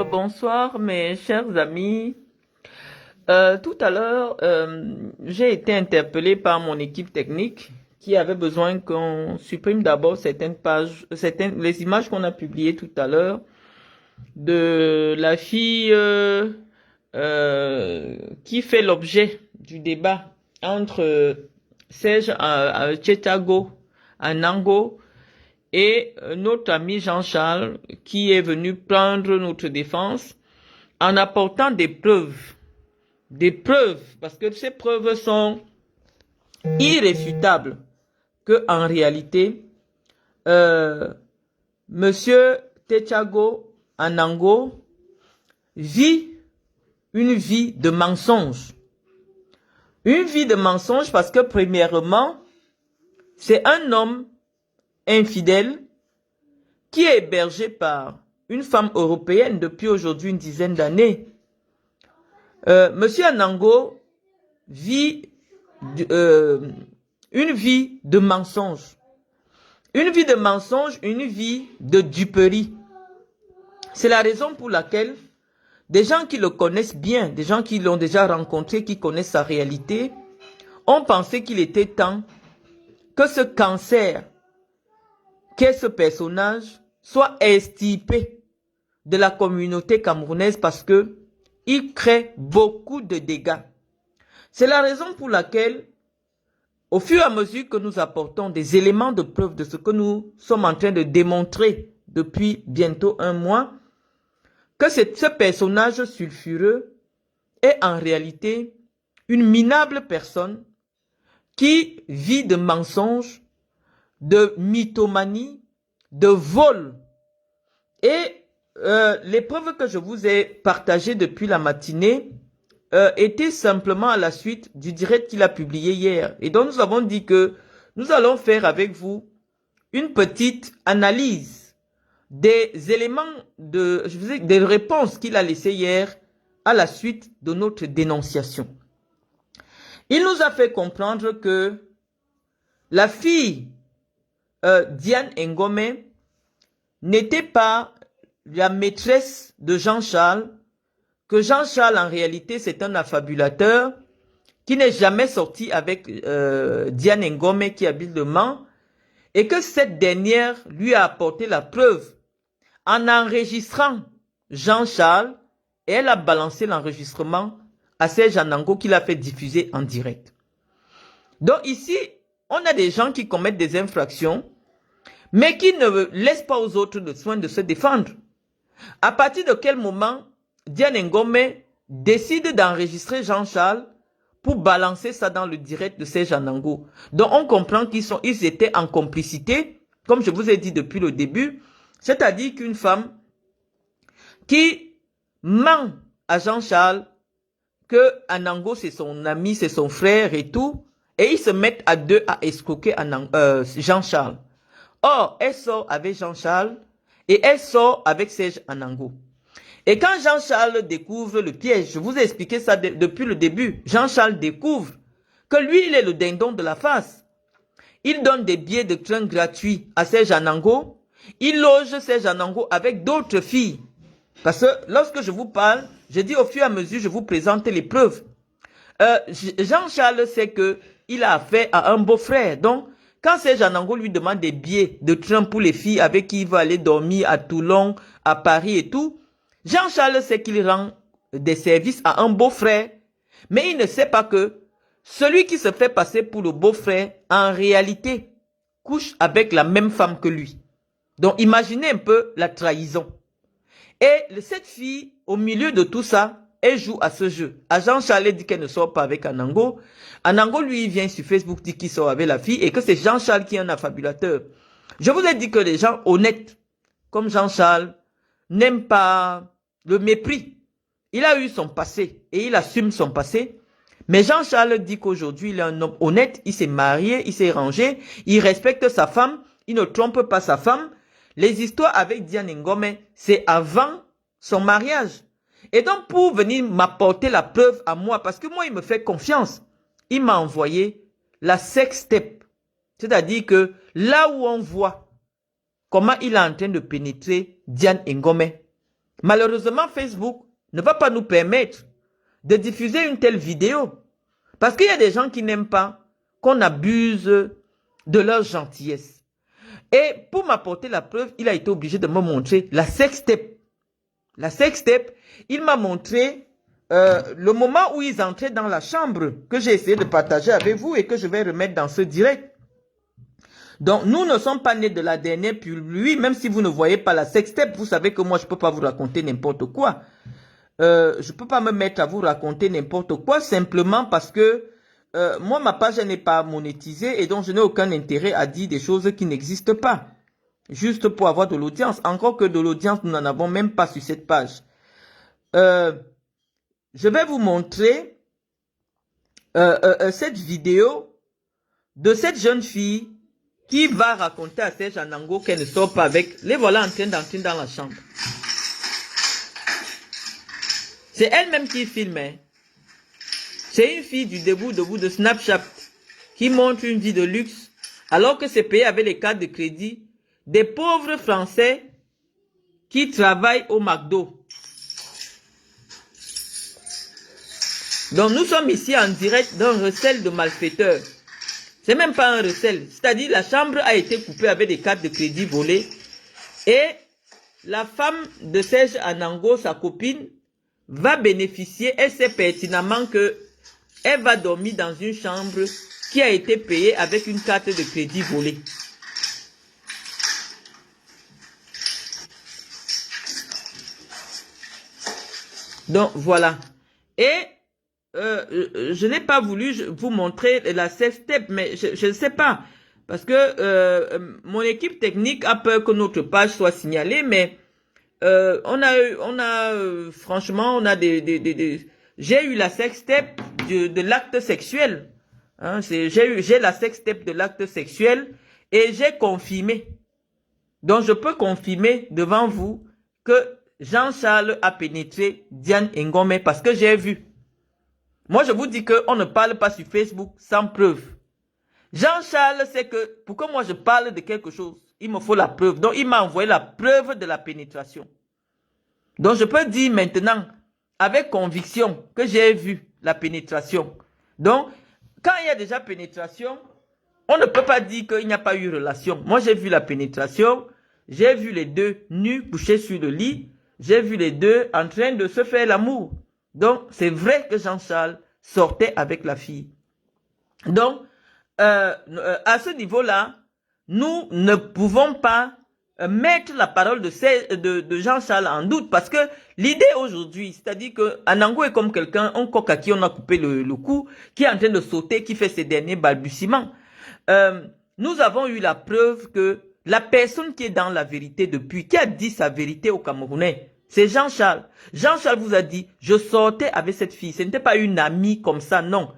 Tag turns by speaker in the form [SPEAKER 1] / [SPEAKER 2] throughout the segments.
[SPEAKER 1] Bonsoir mes chers amis. Tout à l'heure, j'ai été interpellé par mon équipe technique qui avait besoin qu'on supprime d'abord certaines pages, les images qu'on a publiées tout à l'heure de la fille qui fait l'objet du débat entre Serge Tchétago Anango et notre ami Jean-Charles qui est venu prendre notre défense en apportant des preuves, parce que ces preuves sont irréfutables, que en réalité, Monsieur Tchétago Anango vit une vie de mensonge. Une vie de mensonge parce que premièrement, c'est un homme infidèle qui est hébergé par une femme européenne depuis aujourd'hui une dizaine d'années. Monsieur Anango vit une vie de mensonge. Une vie de mensonge, une vie de duperie. C'est la raison pour laquelle des gens qui le connaissent bien, des gens qui l'ont déjà rencontré, qui connaissent sa réalité, ont pensé qu'il était temps que ce cancer qu'est ce personnage soit extirpé de la communauté camerounaise parce que il crée beaucoup de dégâts. C'est la raison pour laquelle, au fur et à mesure que nous apportons des éléments de preuve de ce que nous sommes en train de démontrer depuis bientôt un mois, que ce personnage sulfureux est en réalité une minable personne qui vit de mensonges, de mythomanie, de vol. Et les preuves que je vous ai partagées depuis la matinée étaient simplement à la suite du direct qu'il a publié hier. Et donc nous avons dit que nous allons faire avec vous une petite analyse des éléments des réponses qu'il a laissées hier à la suite de notre dénonciation. Il nous a fait comprendre que la fille Diane Ngome n'était pas la maîtresse de Jean-Charles, que Jean-Charles en réalité c'est un affabulateur qui n'est jamais sorti avec Diane Ngome qui habite Le Mans et que cette dernière lui a apporté la preuve en enregistrant Jean-Charles et elle a balancé l'enregistrement à Serge Anango qui l'a fait diffuser en direct. Donc ici, on a des gens qui commettent des infractions mais qui ne laissent pas aux autres le soin de se défendre. À partir de quel moment Diane Ngome décide d'enregistrer Jean-Charles pour balancer ça dans le direct de Serge Anango? Donc on comprend qu'ils étaient en complicité, comme je vous ai dit depuis le début, c'est-à-dire qu'une femme qui ment à Jean-Charles que Anango c'est son ami, c'est son frère et tout, et ils se mettent à deux à escroquer Jean-Charles. Or, elle sort avec Jean-Charles et elle sort avec Serge Anango. Et quand Jean-Charles découvre le piège, je vous ai expliqué ça depuis le début, Jean-Charles découvre que lui, il est le dindon de la face. Il donne des billets de train gratuits à Serge Anango. Il loge Serge Anango avec d'autres filles. Parce que lorsque je vous parle, je dis au fur et à mesure, je vous présente les preuves. Jean-Charles sait qu'il a affaire à un beau-frère. Donc, quand Serge Anango lui demande des billets de train pour les filles avec qui il va aller dormir à Toulon, à Paris et tout, Jean-Charles sait qu'il rend des services à un beau-frère, mais il ne sait pas que celui qui se fait passer pour le beau-frère, en réalité, couche avec la même femme que lui. Donc, imaginez un peu la trahison. Et cette fille, au milieu de tout ça, elle joue à ce jeu. À Jean-Charles dit qu'elle ne sort pas avec Anango. Anango, lui, vient sur Facebook dire qu'il sort avec la fille et que c'est Jean-Charles qui est un affabulateur. Je vous ai dit que les gens honnêtes, comme Jean-Charles, n'aiment pas le mépris. Il a eu son passé et il assume son passé. Mais Jean-Charles dit qu'aujourd'hui, il est un homme honnête, il s'est marié, il s'est rangé, il respecte sa femme, il ne trompe pas sa femme. Les histoires avec Diane Ngome, c'est avant son mariage. Et donc, pour venir m'apporter la preuve à moi, parce que moi, il me fait confiance, il m'a envoyé la sextape. C'est-à-dire que là où on voit comment il est en train de pénétrer Diane Ngome, Malheureusement, Facebook ne va pas nous permettre de diffuser une telle vidéo. Parce qu'il y a des gens qui n'aiment pas qu'on abuse de leur gentillesse. Et pour m'apporter la preuve, il a été obligé de me montrer la sextape. La sextape, il m'a montré le moment où ils entraient dans la chambre que j'ai essayé de partager avec vous et que je vais remettre dans ce direct. Donc, nous ne sommes pas nés de la dernière pluie, même si vous ne voyez pas la sextape, vous savez que moi, je ne peux pas vous raconter n'importe quoi. Je ne peux pas me mettre à vous raconter n'importe quoi, simplement parce que moi, ma page n'est pas monétisée et donc je n'ai aucun intérêt à dire des choses qui n'existent pas. Juste pour avoir de l'audience. Encore que de l'audience, nous n'en avons même pas sur cette page. Je vais vous montrer cette vidéo de cette jeune fille qui va raconter à Serge Anango qu'elle ne sort pas avec. Les voilà en train d'entrer dans la chambre. C'est elle-même qui filme. Hein. C'est une fille du debout de Snapchat qui montre une vie de luxe alors que c'est payé avec les cartes de crédit des pauvres Français qui travaillent au McDo. Donc nous sommes ici en direct d'un recel de malfaiteurs. C'est même pas un recel. C'est-à-dire la chambre a été coupée avec des cartes de crédit volées. Et la femme de Serge Anango, sa copine, va bénéficier. Elle sait pertinemment que elle va dormir dans une chambre qui a été payée avec une carte de crédit volée. Donc voilà. Et je n'ai pas voulu vous montrer la sextape, mais je ne sais pas. Parce que mon équipe technique a peur que notre page soit signalée, mais franchement, on a j'ai eu la sextape de l'acte sexuel. Hein, j'ai la sextape de l'acte sexuel et j'ai confirmé. Donc je peux confirmer devant vous que Jean-Charles a pénétré Diane Ngomé parce que j'ai vu. Moi, je vous dis qu'on ne parle pas sur Facebook sans preuve. Jean-Charles sait que pour que moi je parle de quelque chose, il me faut la preuve. Donc, il m'a envoyé la preuve de la pénétration. Donc, je peux dire maintenant, avec conviction, que j'ai vu la pénétration. Donc, quand il y a déjà pénétration, on ne peut pas dire qu'il n'y a pas eu relation. Moi, j'ai vu la pénétration. J'ai vu les deux nus couchés sur le lit. J'ai vu les deux en train de se faire l'amour. Donc, c'est vrai que Jean-Charles sortait avec la fille. Donc, à ce niveau-là, nous ne pouvons pas mettre la parole de Jean-Charles en doute parce que l'idée aujourd'hui, c'est-à-dire que Anango est comme quelqu'un, un coq à qui on a coupé le cou, qui est en train de sauter, qui fait ses derniers balbutiements. Nous avons eu la preuve que la personne qui est dans la vérité depuis, qui a dit sa vérité aux Camerounais, c'est Jean-Charles. Jean-Charles vous a dit, je sortais avec cette fille. Ce n'était pas une amie comme ça, non.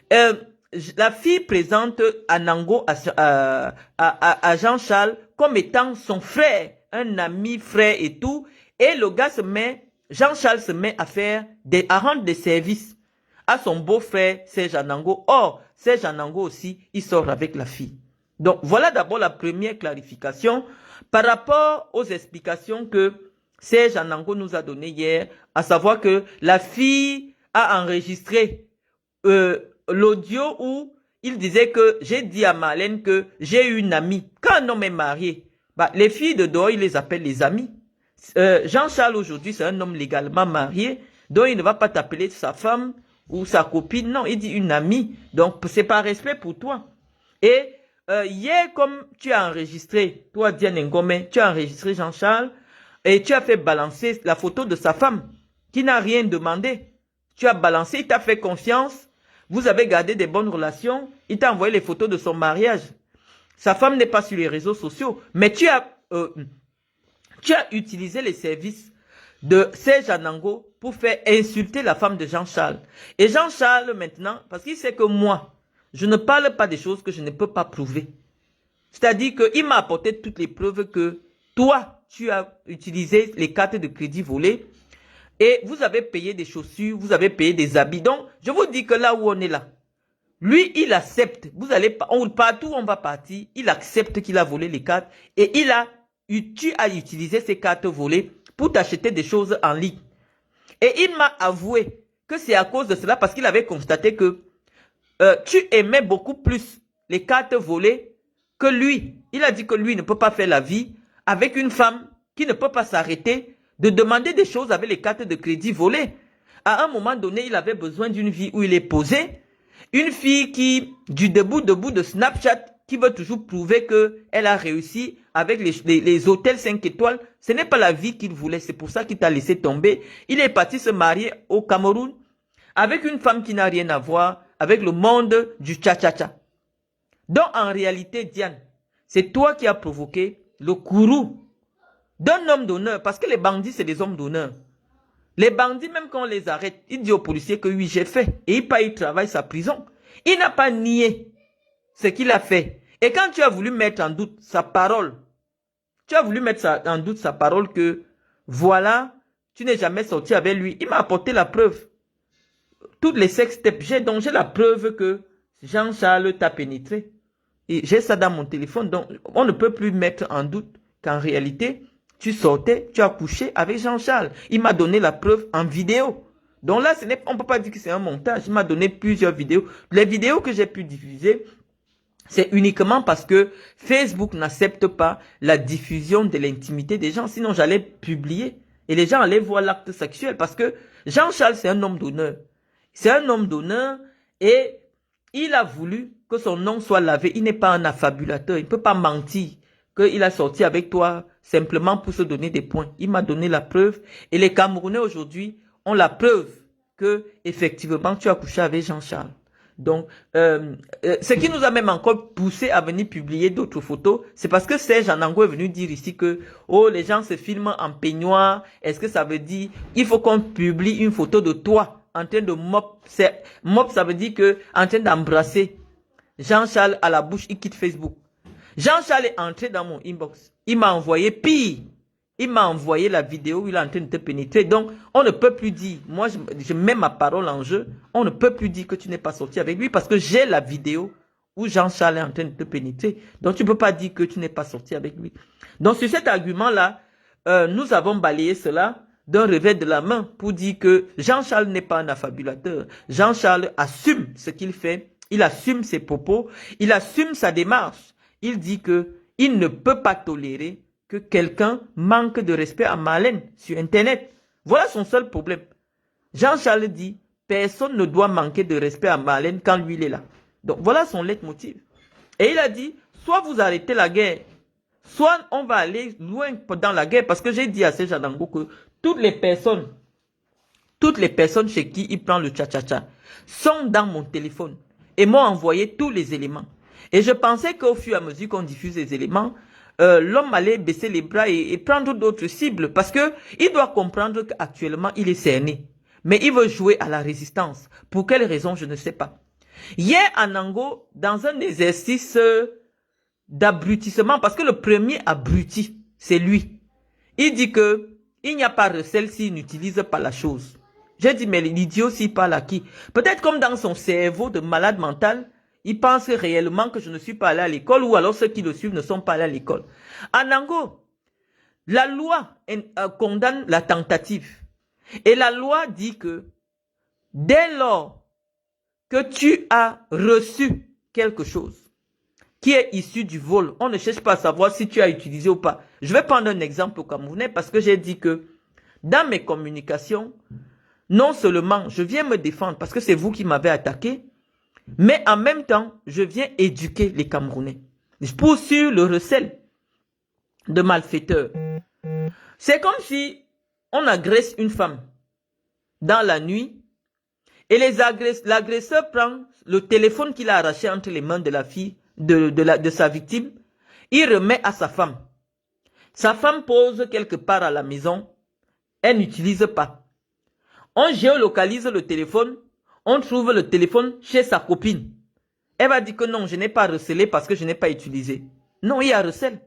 [SPEAKER 1] La fille présente Anango à Jean-Charles comme étant son frère, un ami, frère et tout. Et le gars Jean-Charles se met à rendre des services à son beau-frère Serge Anango. Or, Serge Anango aussi, il sort avec la fille. Donc, voilà d'abord la première clarification par rapport aux explications que Serge Anango nous a données hier, à savoir que la fille a enregistré l'audio où il disait que j'ai dit à Marlène que j'ai une amie. Quand un homme est marié, les filles de dehors, il les appelle les amis. Jean-Charles aujourd'hui, c'est un homme légalement marié, donc il ne va pas t'appeler sa femme ou sa copine, non, il dit une amie. Donc, c'est par respect pour toi. Et hier, comme tu as enregistré, toi Diane Ngomé, tu as enregistré Jean-Charles, et tu as fait balancer la photo de sa femme, qui n'a rien demandé. Tu as balancé, il t'a fait confiance, vous avez gardé des bonnes relations, il t'a envoyé les photos de son mariage. Sa femme n'est pas sur les réseaux sociaux, mais tu as utilisé les services de Serge Anango pour faire insulter la femme de Jean-Charles. Et Jean-Charles maintenant, parce qu'il sait que moi, je ne parle pas des choses que je ne peux pas prouver. C'est-à-dire qu'il m'a apporté toutes les preuves que toi, tu as utilisé les cartes de crédit volées et vous avez payé des chaussures, vous avez payé des habits. Donc, je vous dis que là où on est là, lui, il accepte. Partout où on va partir, il accepte qu'il a volé les cartes et tu as utilisé ces cartes volées pour t'acheter des choses en ligne. Et il m'a avoué que c'est à cause de cela, parce qu'il avait constaté que tu aimais beaucoup plus les cartes volées que lui. Il a dit que lui ne peut pas faire la vie avec une femme qui ne peut pas s'arrêter de demander des choses avec les cartes de crédit volées. À un moment donné, il avait besoin d'une vie où il est posé. Une fille qui, du debout de Snapchat, qui veut toujours prouver qu'elle a réussi avec les hôtels 5 étoiles. Ce n'est pas la vie qu'il voulait. C'est pour ça qu'il t'a laissé tomber. Il est parti se marier au Cameroun avec une femme qui n'a rien à voir avec le monde du cha-cha-cha. Donc, en réalité, Diane, c'est toi qui as provoqué le courroux d'un homme d'honneur. Parce que les bandits, c'est des hommes d'honneur. Les bandits, même quand on les arrête, il dit au policier que oui, j'ai fait. Et il travaille sa prison. Il n'a pas nié ce qu'il a fait. Et quand tu as voulu mettre en doute sa parole, tu as voulu mettre en doute sa parole que, voilà, tu n'es jamais sorti avec lui. Il m'a apporté la preuve. Toutes les sextapes, j'ai la preuve que Jean-Charles t'a pénétré. Et j'ai ça dans mon téléphone. Donc, on ne peut plus mettre en doute qu'en réalité, tu sortais, tu as couché avec Jean-Charles. Il m'a donné la preuve en vidéo. Donc là, on ne peut pas dire que c'est un montage. Il m'a donné plusieurs vidéos. Les vidéos que j'ai pu diffuser, c'est uniquement parce que Facebook n'accepte pas la diffusion de l'intimité des gens. Sinon, j'allais publier et les gens allaient voir l'acte sexuel. Parce que Jean-Charles, c'est un homme d'honneur. C'est un homme d'honneur et il a voulu que son nom soit lavé. Il n'est pas un affabulateur. Il ne peut pas mentir qu'il a sorti avec toi simplement pour se donner des points. Il m'a donné la preuve. Et les Camerounais aujourd'hui ont la preuve que effectivement tu as couché avec Jean-Charles. Donc, ce qui nous a même encore poussé à venir publier d'autres photos, c'est parce que Serge Anango est venu dire ici que, oh, les gens se filment en peignoir. Est-ce que ça veut dire, il faut qu'on publie une photo de toi en train de mop. Mop, ça veut dire que, en train d'embrasser Jean-Charles à la bouche, il quitte Facebook. Jean-Charles est entré dans mon inbox. Il m'a envoyé pire. Il m'a envoyé la vidéo où il est en train de te pénétrer. Donc, on ne peut plus dire, moi je mets ma parole en jeu, on ne peut plus dire que tu n'es pas sorti avec lui parce que j'ai la vidéo où Jean-Charles est en train de te pénétrer. Donc, tu ne peux pas dire que tu n'es pas sorti avec lui. Donc, sur cet argument-là, nous avons balayé cela d'un revers de la main pour dire que Jean-Charles n'est pas un affabulateur. Jean-Charles assume ce qu'il fait, il assume ses propos, il assume sa démarche. Il dit que il ne peut pas tolérer que quelqu'un manque de respect à Marlène sur Internet. Voilà son seul problème. Jean-Charles dit, personne ne doit manquer de respect à Marlène quand lui il est là. Donc voilà son leitmotiv. Et il a dit, soit vous arrêtez la guerre, soit on va aller loin dans la guerre. Parce que j'ai dit à Serge Anango que toutes les personnes chez qui il prend le cha-cha-cha sont dans mon téléphone et m'ont envoyé tous les éléments. Et je pensais qu'au fur et à mesure qu'on diffuse les éléments, l'homme allait baisser les bras et prendre d'autres cibles parce que il doit comprendre qu'actuellement il est cerné. Mais il veut jouer à la résistance. Pour quelle raison, je ne sais pas. Hier, Anango, dans un exercice d'abrutissement, parce que le premier abruti, c'est lui. Il dit que il n'y a pas recel s'il n'utilise pas la chose. J'ai dit, mais l'idiot s'il parle à qui? Peut-être comme dans son cerveau de malade mental, il pense réellement que je ne suis pas allé à l'école ou alors ceux qui le suivent ne sont pas allés à l'école. Anango, la loi condamne la tentative. Et la loi dit que dès lors que tu as reçu quelque chose qui est issu du vol, on ne cherche pas à savoir si tu as utilisé ou pas. Je vais prendre un exemple au Camerounais parce que j'ai dit que dans mes communications, non seulement je viens me défendre parce que c'est vous qui m'avez attaqué, mais en même temps, je viens éduquer les Camerounais. Je poursuis le recel de malfaiteurs. C'est comme si on agresse une femme dans la nuit et l'agresseur prend le téléphone qu'il a arraché entre les mains de la fille, de sa victime, il remet à sa femme. Sa femme pose quelque part à la maison, elle n'utilise pas. On géolocalise le téléphone, on trouve le téléphone chez sa copine. Elle va dire que non, je n'ai pas recelé parce que je n'ai pas utilisé. Non, il y a recel.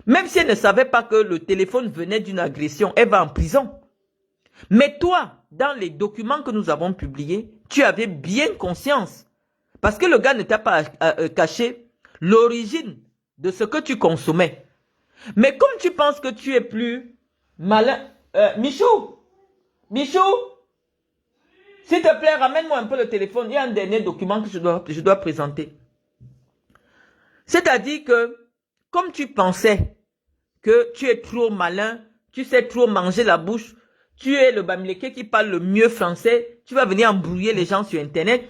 [SPEAKER 1] Même si elle ne savait pas que le téléphone venait d'une agression, elle va en prison. Mais toi, dans les documents que nous avons publiés, tu avais bien conscience. Parce que le gars ne t'a pas caché l'origine de ce que tu consommais. Mais comme tu penses que tu es plus Malin. Michou, Michou, s'il te plaît, ramène-moi un peu le téléphone. Il y a un dernier document que je dois présenter. C'est-à-dire que, comme tu pensais que tu es trop malin, tu sais trop manger la bouche, tu es le Bamileke qui parle le mieux français, tu vas venir embrouiller les gens sur Internet,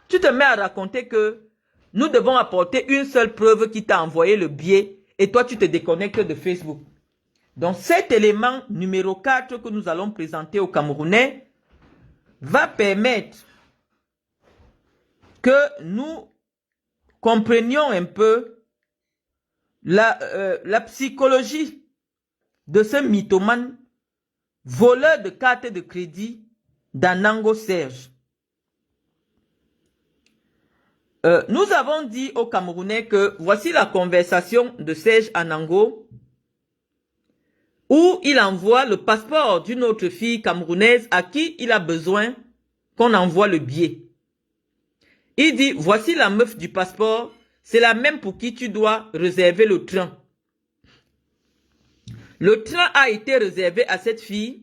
[SPEAKER 1] tu te mets à raconter que nous devons apporter une seule preuve qui t'a envoyé le billet et toi tu te déconnectes de Facebook. Donc cet élément numéro 4 que nous allons présenter aux Camerounais va permettre que nous comprenions un peu la psychologie de ce mythomane voleur de cartes de crédit d'Anango Serge. Nous avons dit aux Camerounais que voici la conversation de Serge Anango où il envoie le passeport d'une autre fille camerounaise à qui il a besoin qu'on envoie le billet. Il dit, voici la meuf du passeport, c'est la même pour qui tu dois réserver le train. Le train a été réservé à cette fille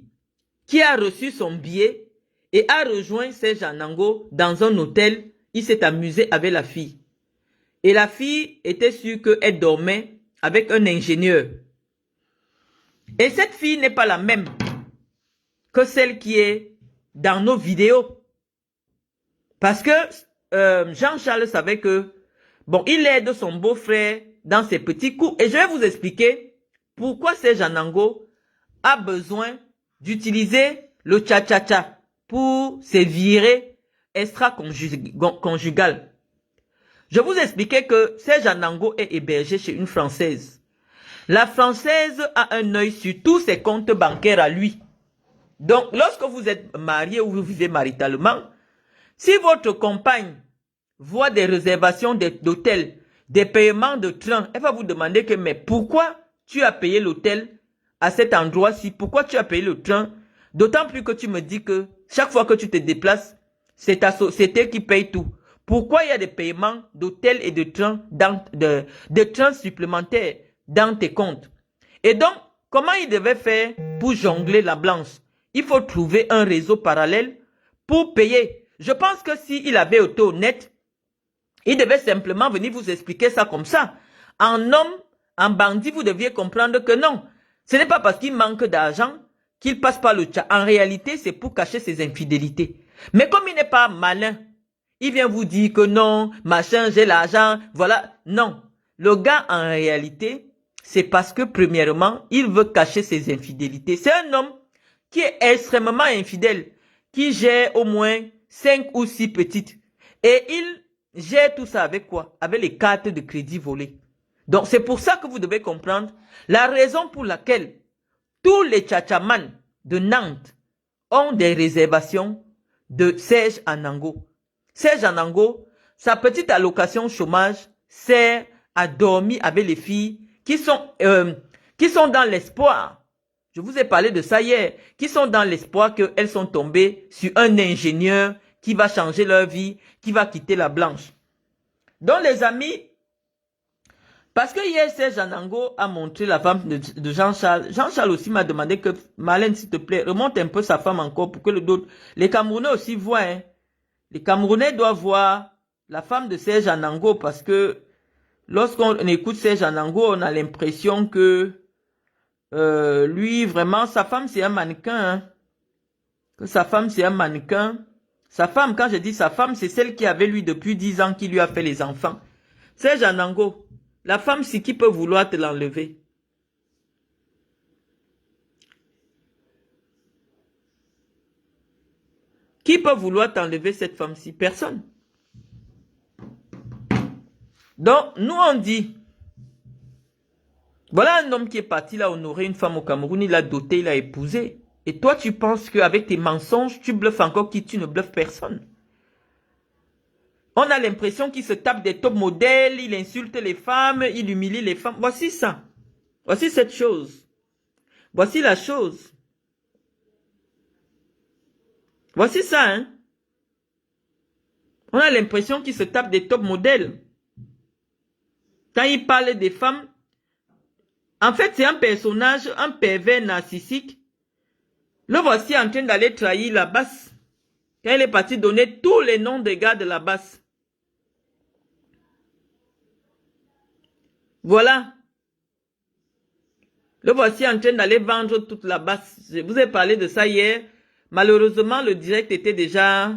[SPEAKER 1] qui a reçu son billet et a rejoint Serge Anango dans un hôtel. Il s'est amusé avec la fille. Et la fille était sûre qu'elle dormait avec un ingénieur. Et cette fille n'est pas la même que celle qui est dans nos vidéos. Parce que Jean-Charles savait que, bon, il aide son beau-frère dans ses petits coups. Et je vais vous expliquer pourquoi Serge Anango a besoin d'utiliser le cha-cha-cha pour ses virées extra-conjugales. Je vous expliquais que Serge Anango est hébergé chez une Française. La Française a un œil sur tous ses comptes bancaires à lui. Donc, lorsque vous êtes marié ou vous vivez maritalement, si votre compagne voit des réservations d'hôtel, des paiements de train, elle va vous demander que, mais pourquoi tu as payé l'hôtel à cet endroit-ci? Pourquoi tu as payé le train? D'autant plus que tu me dis que chaque fois que tu te déplaces, c'est ta société qui paye tout. Pourquoi il y a des paiements d'hôtel et de train, de trains supplémentaires dans tes comptes? Et donc, comment il devait faire pour jongler la blanche? Il faut trouver un réseau parallèle pour payer. Je pense que s'il avait été honnête, il devait simplement venir vous expliquer ça comme ça. En homme, en bandit, vous deviez comprendre que non. Ce n'est pas parce qu'il manque d'argent qu'il passe par le chat. En réalité, c'est pour cacher ses infidélités. Mais comme il n'est pas malin, il vient vous dire que non, machin, j'ai l'argent, voilà. Non. Le gars, en réalité, c'est parce que, premièrement, il veut cacher ses infidélités. C'est un homme qui est extrêmement infidèle, qui gère au moins 5 ou 6 petites. Et il gère tout ça avec quoi? Avec les cartes de crédit volées. Donc, c'est pour ça que vous devez comprendre la raison pour laquelle tous les tchatchamans de Nantes ont des réservations de Serge Anango. Serge Anango, sa petite allocation chômage sert à dormir avec les filles qui sont dans l'espoir. Je vous ai parlé de ça hier. Qui sont dans l'espoir qu'elles sont tombées sur un ingénieur qui va changer leur vie, qui va quitter la blanche. Donc les amis, parce que hier Serge Anango a montré la femme de Jean-Charles. Jean-Charles aussi m'a demandé que, Marlène, s'il te plaît, remonte un peu sa femme encore pour que les Camerounais aussi voient. Hein. Les Camerounais doivent voir la femme de Serge Anango parce que lorsqu'on écoute Serge Anango, on a l'impression que lui, vraiment, sa femme, c'est un mannequin. Hein. Que sa femme, c'est un mannequin. Sa femme, quand je dis sa femme, c'est celle qui avait lui depuis 10 ans, qui lui a fait les enfants. Serge Anango, la femme, c'est qui peut vouloir te l'enlever? Qui peut vouloir t'enlever cette femme-ci? Personne. Donc, nous on dit, voilà un homme qui est parti là honorer une femme au Cameroun, il l'a doté, il l'a épousé. Et toi, tu penses qu'avec tes mensonges, tu bluffes encore qui? Tu ne bluffes personne. On a l'impression qu'il se tape des top modèles, il insulte les femmes, il humilie les femmes. Voici ça. Voici cette chose. Voici la chose. Voici ça, hein. On a l'impression qu'il se tape des top modèles. Quand il parle des femmes, En fait, c'est un personnage, un pervers narcissique. Le voici en train d'aller trahir la basse. Quand il est parti donner tous les noms des gars de la basse. Voilà. Le voici en train d'aller vendre toute la basse. Je vous ai parlé de ça hier. Malheureusement, le direct était déjà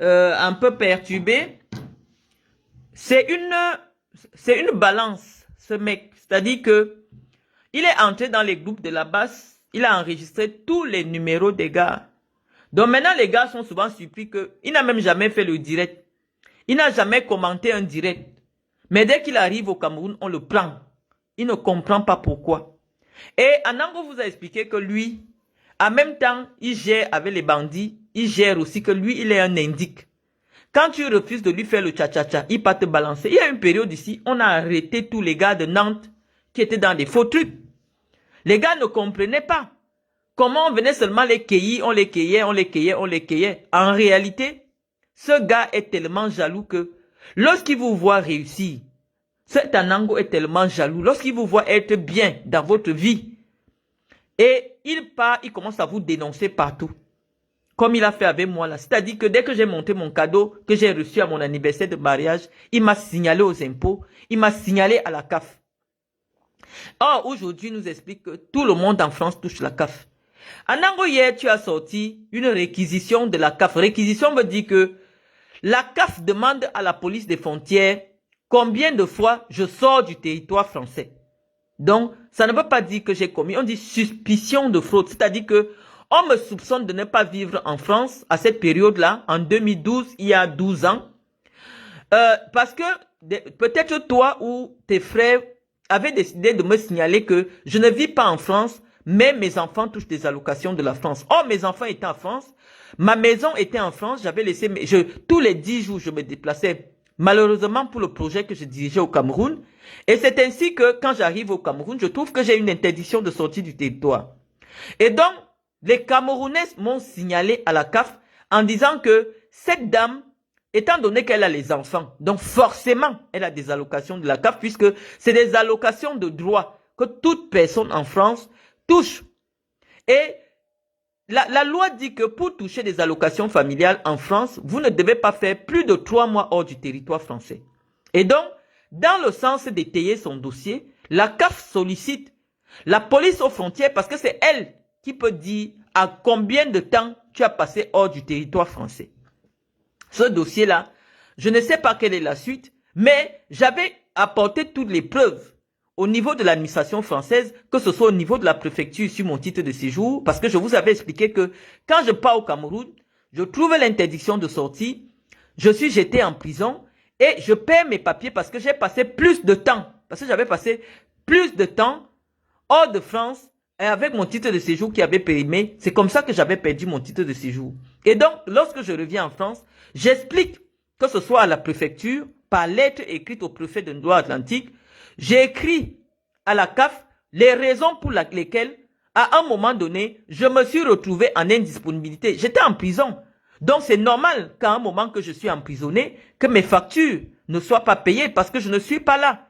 [SPEAKER 1] un peu perturbé. C'est une balance, ce mec. C'est-à-dire que il est entré dans les groupes de la basse. Il a enregistré tous les numéros des gars. Donc maintenant, les gars sont souvent surpris qu'il n'a même jamais fait le direct. Il n'a jamais commenté un direct. Mais dès qu'il arrive au Cameroun, on le prend. Il ne comprend pas pourquoi. Et Anango vous a expliqué que lui, en même temps, il gère avec les bandits. Il gère aussi que lui, il est un indique. Quand tu refuses de lui faire le tcha-tcha-tcha, il va te balancer. Il y a une période ici, on a arrêté tous les gars de Nantes qui étaient dans des faux trucs. Les gars ne comprenaient pas. Comment on venait seulement les cueillir, on les cueillait, on les cueillait, on les cueillait. En réalité, ce gars est tellement jaloux que lorsqu'il vous voit réussir, cet Anango est tellement jaloux. Lorsqu'il vous voit être bien dans votre vie, et il part, il commence à vous dénoncer partout. Comme il a fait avec moi là. C'est-à-dire que dès que j'ai monté mon cadeau que j'ai reçu à mon anniversaire de mariage, il m'a signalé aux impôts, il m'a signalé à la CAF. Or, aujourd'hui, il nous explique que tout le monde en France touche la CAF. Anango, hier, tu as sorti une réquisition de la CAF. Réquisition veut dire que la CAF demande à la police des frontières combien de fois je sors du territoire français. Donc, ça ne veut pas dire que j'ai commis, on dit suspicion de fraude. C'est-à-dire que on me soupçonne de ne pas vivre en France à cette période-là, en 2012, il y a 12 ans. Parce que peut-être toi ou tes frères avaient décidé de me signaler que je ne vis pas en France, mais mes enfants touchent des allocations de la France. Or, mes enfants étaient en France, ma maison était en France, j'avais laissé, tous les 10 jours, je me déplaçais, malheureusement pour le projet que je dirigeais au Cameroun. Et c'est ainsi que quand j'arrive au Cameroun, je trouve que j'ai une interdiction de sortie du territoire. Et donc, les Camerounais m'ont signalé à la CAF en disant que cette dame, étant donné qu'elle a les enfants, donc forcément, elle a des allocations de la CAF puisque c'est des allocations de droit que toute personne en France touche. Et la loi dit que pour toucher des allocations familiales en France, vous ne devez pas faire plus de 3 mois hors du territoire français. Et donc, dans le sens d'étayer son dossier, la CAF sollicite la police aux frontières parce que c'est elle qui peut dire à combien de temps tu as passé hors du territoire français. Ce dossier-là, je ne sais pas quelle est la suite, mais j'avais apporté toutes les preuves au niveau de l'administration française, que ce soit au niveau de la préfecture sur mon titre de séjour, parce que je vous avais expliqué que quand je pars au Cameroun, je trouve l'interdiction de sortie, je suis jeté en prison et je perds mes papiers parce que j'ai passé plus de temps, parce que j'avais passé plus de temps hors de France et avec mon titre de séjour qui avait périmé. C'est comme ça que j'avais perdu mon titre de séjour. Et donc, lorsque je reviens en France, j'explique que ce soit à la préfecture, par lettre écrite au préfet de Loire-Atlantique, j'ai écrit à la CAF les raisons pour lesquelles, à un moment donné, je me suis retrouvé en indisponibilité. J'étais en prison. Donc, c'est normal qu'à un moment que je suis emprisonné, que mes factures ne soient pas payées parce que je ne suis pas là.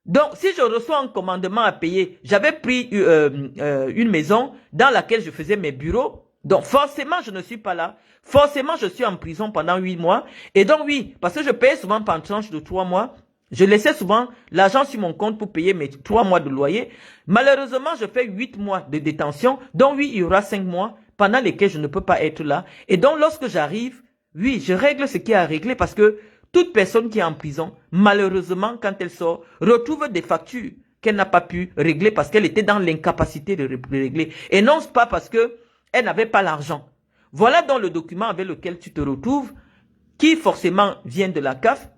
[SPEAKER 1] Donc, si je reçois un commandement à payer, j'avais pris une maison dans laquelle je faisais mes bureaux. Donc, forcément, je ne suis pas là. Forcément, je suis en prison pendant 8 mois. Et donc, oui, parce que je payais souvent par tranche de 3 mois. Je laissais souvent l'argent sur mon compte pour payer mes 3 mois de loyer. Malheureusement, je fais 8 mois de détention. Donc, oui, il y aura 5 mois pendant lesquels je ne peux pas être là. Et donc, lorsque j'arrive, oui, je règle ce qui est à régler parce que toute personne qui est en prison, malheureusement, quand elle sort, retrouve des factures qu'elle n'a pas pu régler parce qu'elle était dans l'incapacité de régler. Et non pas parce qu'elle n'avait pas l'argent. Voilà donc le document avec lequel tu te retrouves, qui forcément vient de la CAF.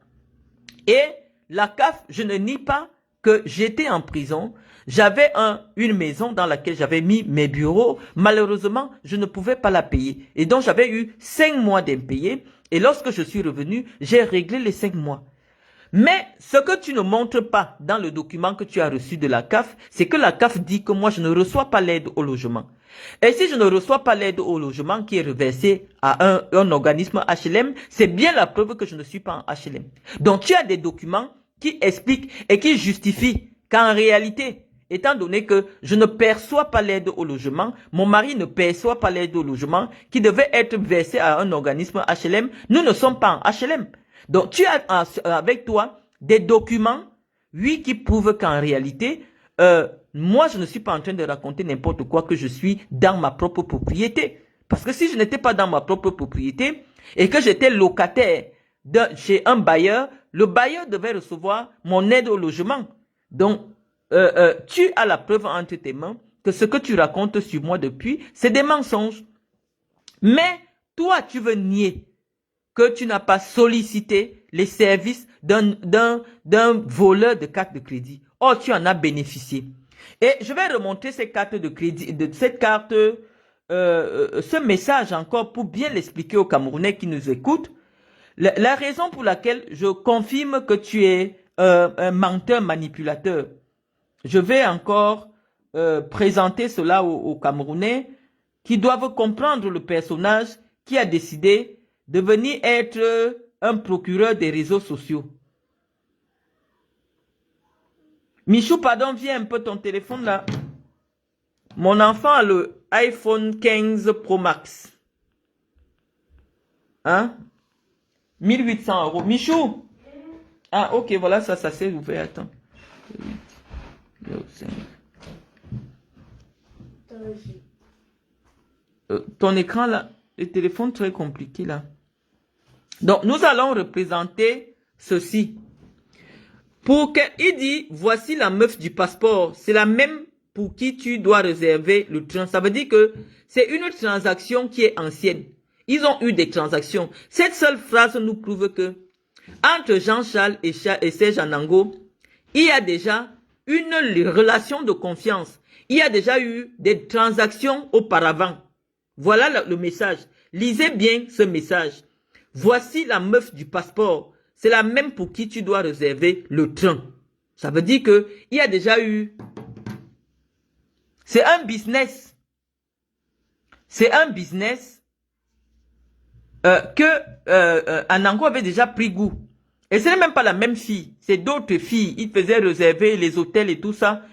[SPEAKER 1] Et la CAF, je ne nie pas que j'étais en prison. J'avais une maison dans laquelle j'avais mis mes bureaux. Malheureusement, je ne pouvais pas la payer. Et donc, j'avais eu 5 mois d'impayés. Et lorsque je suis revenu, j'ai réglé les 5 mois. Mais ce que tu ne montres pas dans le document que tu as reçu de la CAF, c'est que la CAF dit que moi, je ne reçois pas l'aide au logement. Et si je ne reçois pas l'aide au logement qui est reversée à un organisme HLM, c'est bien la preuve que je ne suis pas en HLM. Donc, tu as des documents qui expliquent et qui justifient qu'en réalité, étant donné que je ne perçois pas l'aide au logement, mon mari ne perçoit pas l'aide au logement qui devait être versée à un organisme HLM, nous ne sommes pas en HLM. Donc, tu as avec toi des documents, oui, qui prouvent qu'en réalité, moi, je ne suis pas en train de raconter n'importe quoi, que je suis dans ma propre propriété. Parce que si je n'étais pas dans ma propre propriété et que j'étais locataire chez un bailleur, le bailleur devait recevoir mon aide au logement. Donc, tu as la preuve entre tes mains que ce que tu racontes sur moi depuis, c'est des mensonges. Mais toi, tu veux nier que tu n'as pas sollicité les services d'un voleur de carte de crédit. Oh, tu en as bénéficié. Et je vais remontrer ces cartes de crédit, cette carte, ce message encore pour bien l'expliquer aux Camerounais qui nous écoutent. La raison pour laquelle je confirme que tu es un menteur manipulateur. Je vais encore présenter cela aux Camerounais qui doivent comprendre le personnage qui a décidé de venir être un procureur des réseaux sociaux. Michou, pardon, viens un peu ton téléphone là. Mon enfant a le iPhone 15 Pro Max. Hein? 1800 €. Michou! Ah, ok, voilà, ça s'est ouvert. Attends. Ton écran là, le téléphone très compliqué là. Donc, nous allons représenter ceci. Il dit, voici la meuf du passeport. C'est la même pour qui tu dois réserver le train. Ça veut dire que c'est une transaction qui est ancienne. Ils ont eu des transactions. Cette seule phrase nous prouve que entre Jean-Charles et Serge Anango, il y a déjà une relation de confiance. Il y a déjà eu des transactions auparavant. Voilà le message. Lisez bien ce message. Voici la meuf du passeport. C'est la même pour qui tu dois réserver le train. Ça veut dire que il y a déjà eu. C'est un business. C'est un business que Anango avait déjà pris goût. Et ce n'est même pas la même fille. C'est d'autres filles. Il faisait réserver les hôtels et tout ça.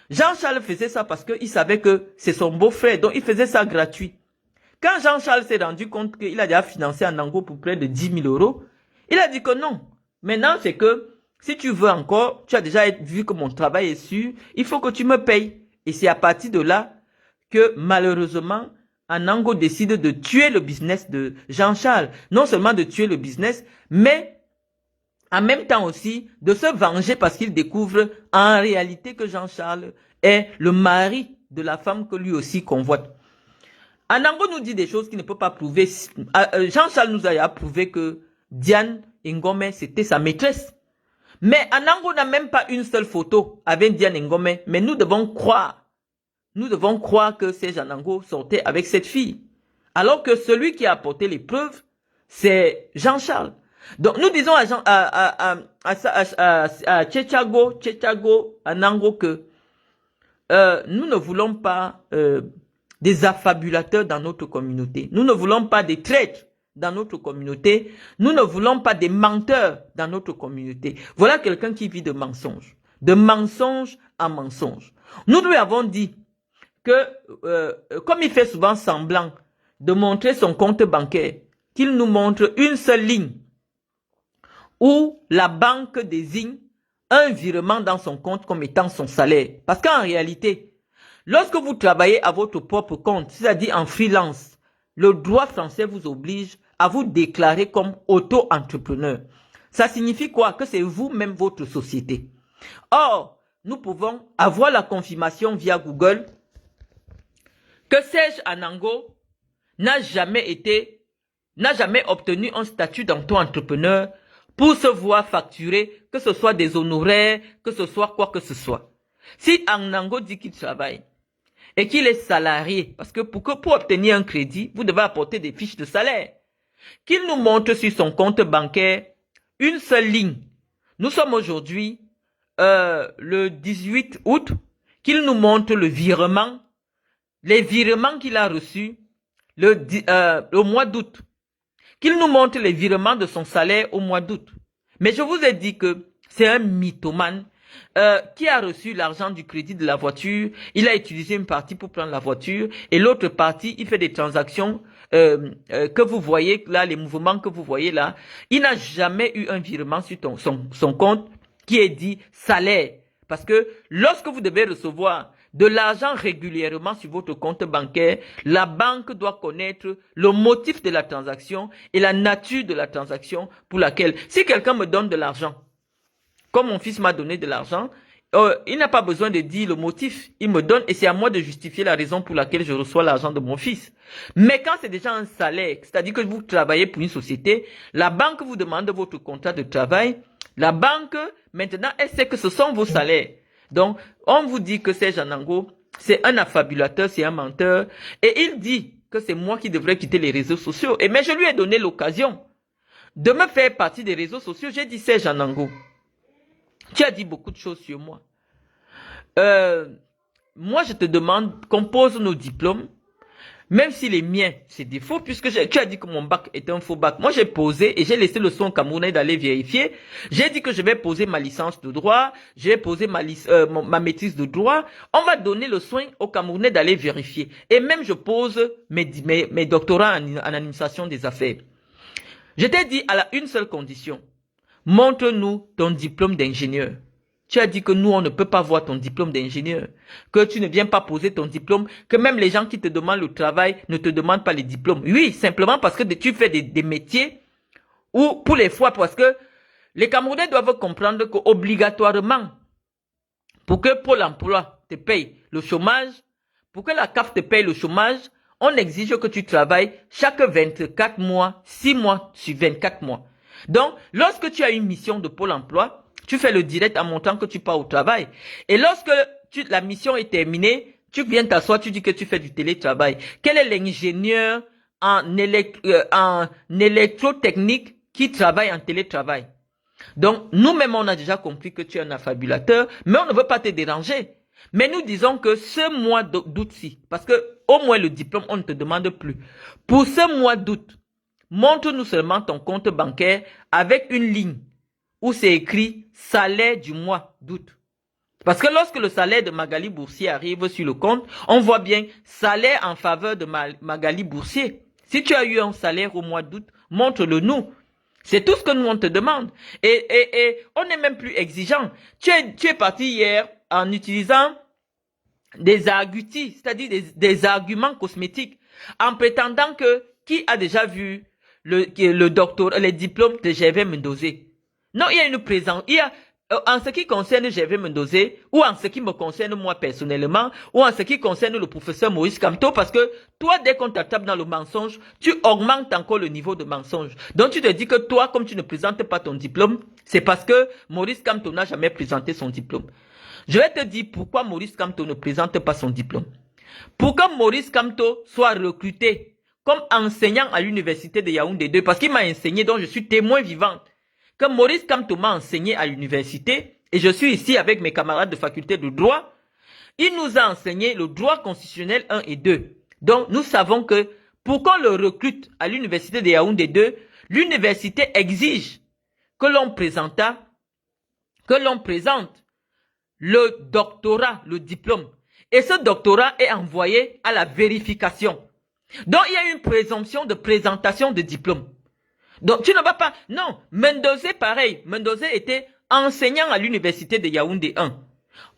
[SPEAKER 1] Jean-Charles faisait ça parce qu'il savait que c'est son beau-frère. Donc il faisait ça gratuit. Quand Jean-Charles s'est rendu compte qu'il a déjà financé Anango pour près de 10 000 €, il a dit que non. Maintenant, c'est que si tu veux encore, tu as déjà vu que mon travail est sûr, il faut que tu me payes. Et c'est à partir de là que malheureusement, Anango décide de tuer le business de Jean-Charles. Non seulement de tuer le business, mais en même temps aussi de se venger parce qu'il découvre en réalité que Jean-Charles est le mari de la femme que lui aussi convoite. Anango nous dit des choses qu'il ne peut pas prouver. Jean-Charles nous a prouvé que Diane Ngome, c'était sa maîtresse. Mais Anango n'a même pas une seule photo avec Diane Ngome. Mais nous devons croire. Nous devons croire que Serge Anango sortait avec cette fille. Alors que celui qui a apporté les preuves, c'est Jean-Charles. Donc nous disons à Tchétchago Anango que nous ne voulons pas des affabulateurs dans notre communauté. Nous ne voulons pas des traîtres dans notre communauté. Nous ne voulons pas des menteurs dans notre communauté. Voilà quelqu'un qui vit de mensonges. De mensonge en mensonge. Nous lui avons dit que, comme il fait souvent semblant de montrer son compte bancaire, qu'il nous montre une seule ligne où la banque désigne un virement dans son compte comme étant son salaire. Parce qu'en réalité, lorsque vous travaillez à votre propre compte, c'est-à-dire en freelance, le droit français vous oblige à vous déclarer comme auto-entrepreneur. Ça signifie quoi? Que c'est vous-même votre société. Or, nous pouvons avoir la confirmation via Google que Serge Anango n'a jamais obtenu un statut d'auto-entrepreneur pour se voir facturer, que ce soit des honoraires, que ce soit quoi que ce soit. Si Anango dit qu'il travaille et qu'il est salarié, parce que pour obtenir un crédit, vous devez apporter des fiches de salaire, qu'il nous montre sur son compte bancaire une seule ligne. Nous sommes aujourd'hui le 18 août, qu'il nous montre le virement, les virements qu'il a reçus au mois d'août, qu'il nous montre les virements de son salaire au mois d'août. Mais je vous ai dit que c'est un mythomane qui a reçu l'argent du crédit de la voiture, il a utilisé une partie pour prendre la voiture et l'autre partie, il fait des transactions que vous voyez là, les mouvements que vous voyez là. Il n'a jamais eu un virement sur son compte qui est dit salaire. Parce que lorsque vous devez recevoir de l'argent régulièrement sur votre compte bancaire, la banque doit connaître le motif de la transaction et la nature de la transaction pour laquelle, si quelqu'un me donne de l'argent, comme mon fils m'a donné de l'argent, il n'a pas besoin de dire le motif. Il me donne et c'est à moi de justifier la raison pour laquelle je reçois l'argent de mon fils. Mais quand c'est déjà un salaire, c'est-à-dire que vous travaillez pour une société, la banque vous demande votre contrat de travail. La banque, maintenant, elle sait que ce sont vos salaires. Donc, on vous dit que Serge Anango, c'est un affabulateur, c'est un menteur. Et il dit que c'est moi qui devrais quitter les réseaux sociaux. Mais je lui ai donné l'occasion de me faire partie des réseaux sociaux. J'ai dit, Serge Anango, tu as dit beaucoup de choses sur moi. Moi, je te demande qu'on pose nos diplômes, même si les miens, c'est des faux, puisque tu as dit que mon bac est un faux bac. Moi, j'ai posé et j'ai laissé le son camerounais d'aller vérifier. J'ai dit que je vais poser ma licence de droit, j'ai posé ma maîtrise de droit. On va donner le soin aux Camerounais d'aller vérifier. Et même, je pose mes doctorats en administration des affaires. Je t'ai dit à une seule condition. Montre-nous ton diplôme d'ingénieur. Tu as dit que nous, on ne peut pas voir ton diplôme d'ingénieur. Que tu ne viens pas poser ton diplôme. Que même les gens qui te demandent le travail ne te demandent pas les diplômes. Oui, simplement parce que tu fais des métiers ou pour les fois, parce que les Camerounais doivent comprendre qu'obligatoirement, pour que Pôle emploi te paye le chômage, pour que la CAF te paye le chômage, on exige que tu travailles chaque 24 mois, 6 mois sur 24 mois. Donc, lorsque tu as une mission de Pôle emploi, tu fais le direct en montrant que tu pars au travail. Et lorsque la mission est terminée, tu viens t'asseoir, tu dis que tu fais du télétravail. Quel est l'ingénieur en électrotechnique qui travaille en télétravail? Donc, nous-mêmes, on a déjà compris que tu es un affabulateur, mais on ne veut pas te déranger. Mais nous disons que ce mois d'août-ci, parce que au moins le diplôme, on ne te demande plus. Pour ce mois d'août, montre-nous seulement ton compte bancaire avec une ligne où c'est écrit salaire du mois d'août. Parce que lorsque le salaire de Magali Boursier arrive sur le compte, on voit bien salaire en faveur de Magali Boursier. Si tu as eu un salaire au mois d'août, montre-le nous. C'est tout ce que nous on te demande. Et on n'est même plus exigeant. Tu es parti hier en utilisant des arguties, c'est-à-dire des arguments cosmétiques, en prétendant que qui a déjà vu le doctorat, les diplômes de Gervais Mendozé. Non, il y a une présence. En ce qui concerne Gervais Mendozé, ou en ce qui me concerne moi personnellement, ou en ce qui concerne le professeur Maurice Kamto, parce que toi, dès qu'on t'attrape dans le mensonge, tu augmentes encore le niveau de mensonge. Donc tu te dis que toi, comme tu ne présentes pas ton diplôme, c'est parce que Maurice Kamto n'a jamais présenté son diplôme. Je vais te dire pourquoi Maurice Kamto ne présente pas son diplôme. Pour que Maurice Kamto soit recruté comme enseignant à l'université de Yaoundé 2, parce qu'il m'a enseigné, donc je suis témoin vivant, que Maurice Kamto m'a enseigné à l'université, et je suis ici avec mes camarades de faculté de droit, il nous a enseigné le droit constitutionnel 1 et 2. Donc nous savons que pour qu'on le recrute à l'université de Yaoundé 2, l'université exige que l'on présente le doctorat, le diplôme. Et ce doctorat est envoyé à la vérification. Donc il y a une présomption de présentation de diplôme. Donc, tu ne vas pas... Non, Mendozé, pareil. Mendozé était enseignant à l'université de Yaoundé 1.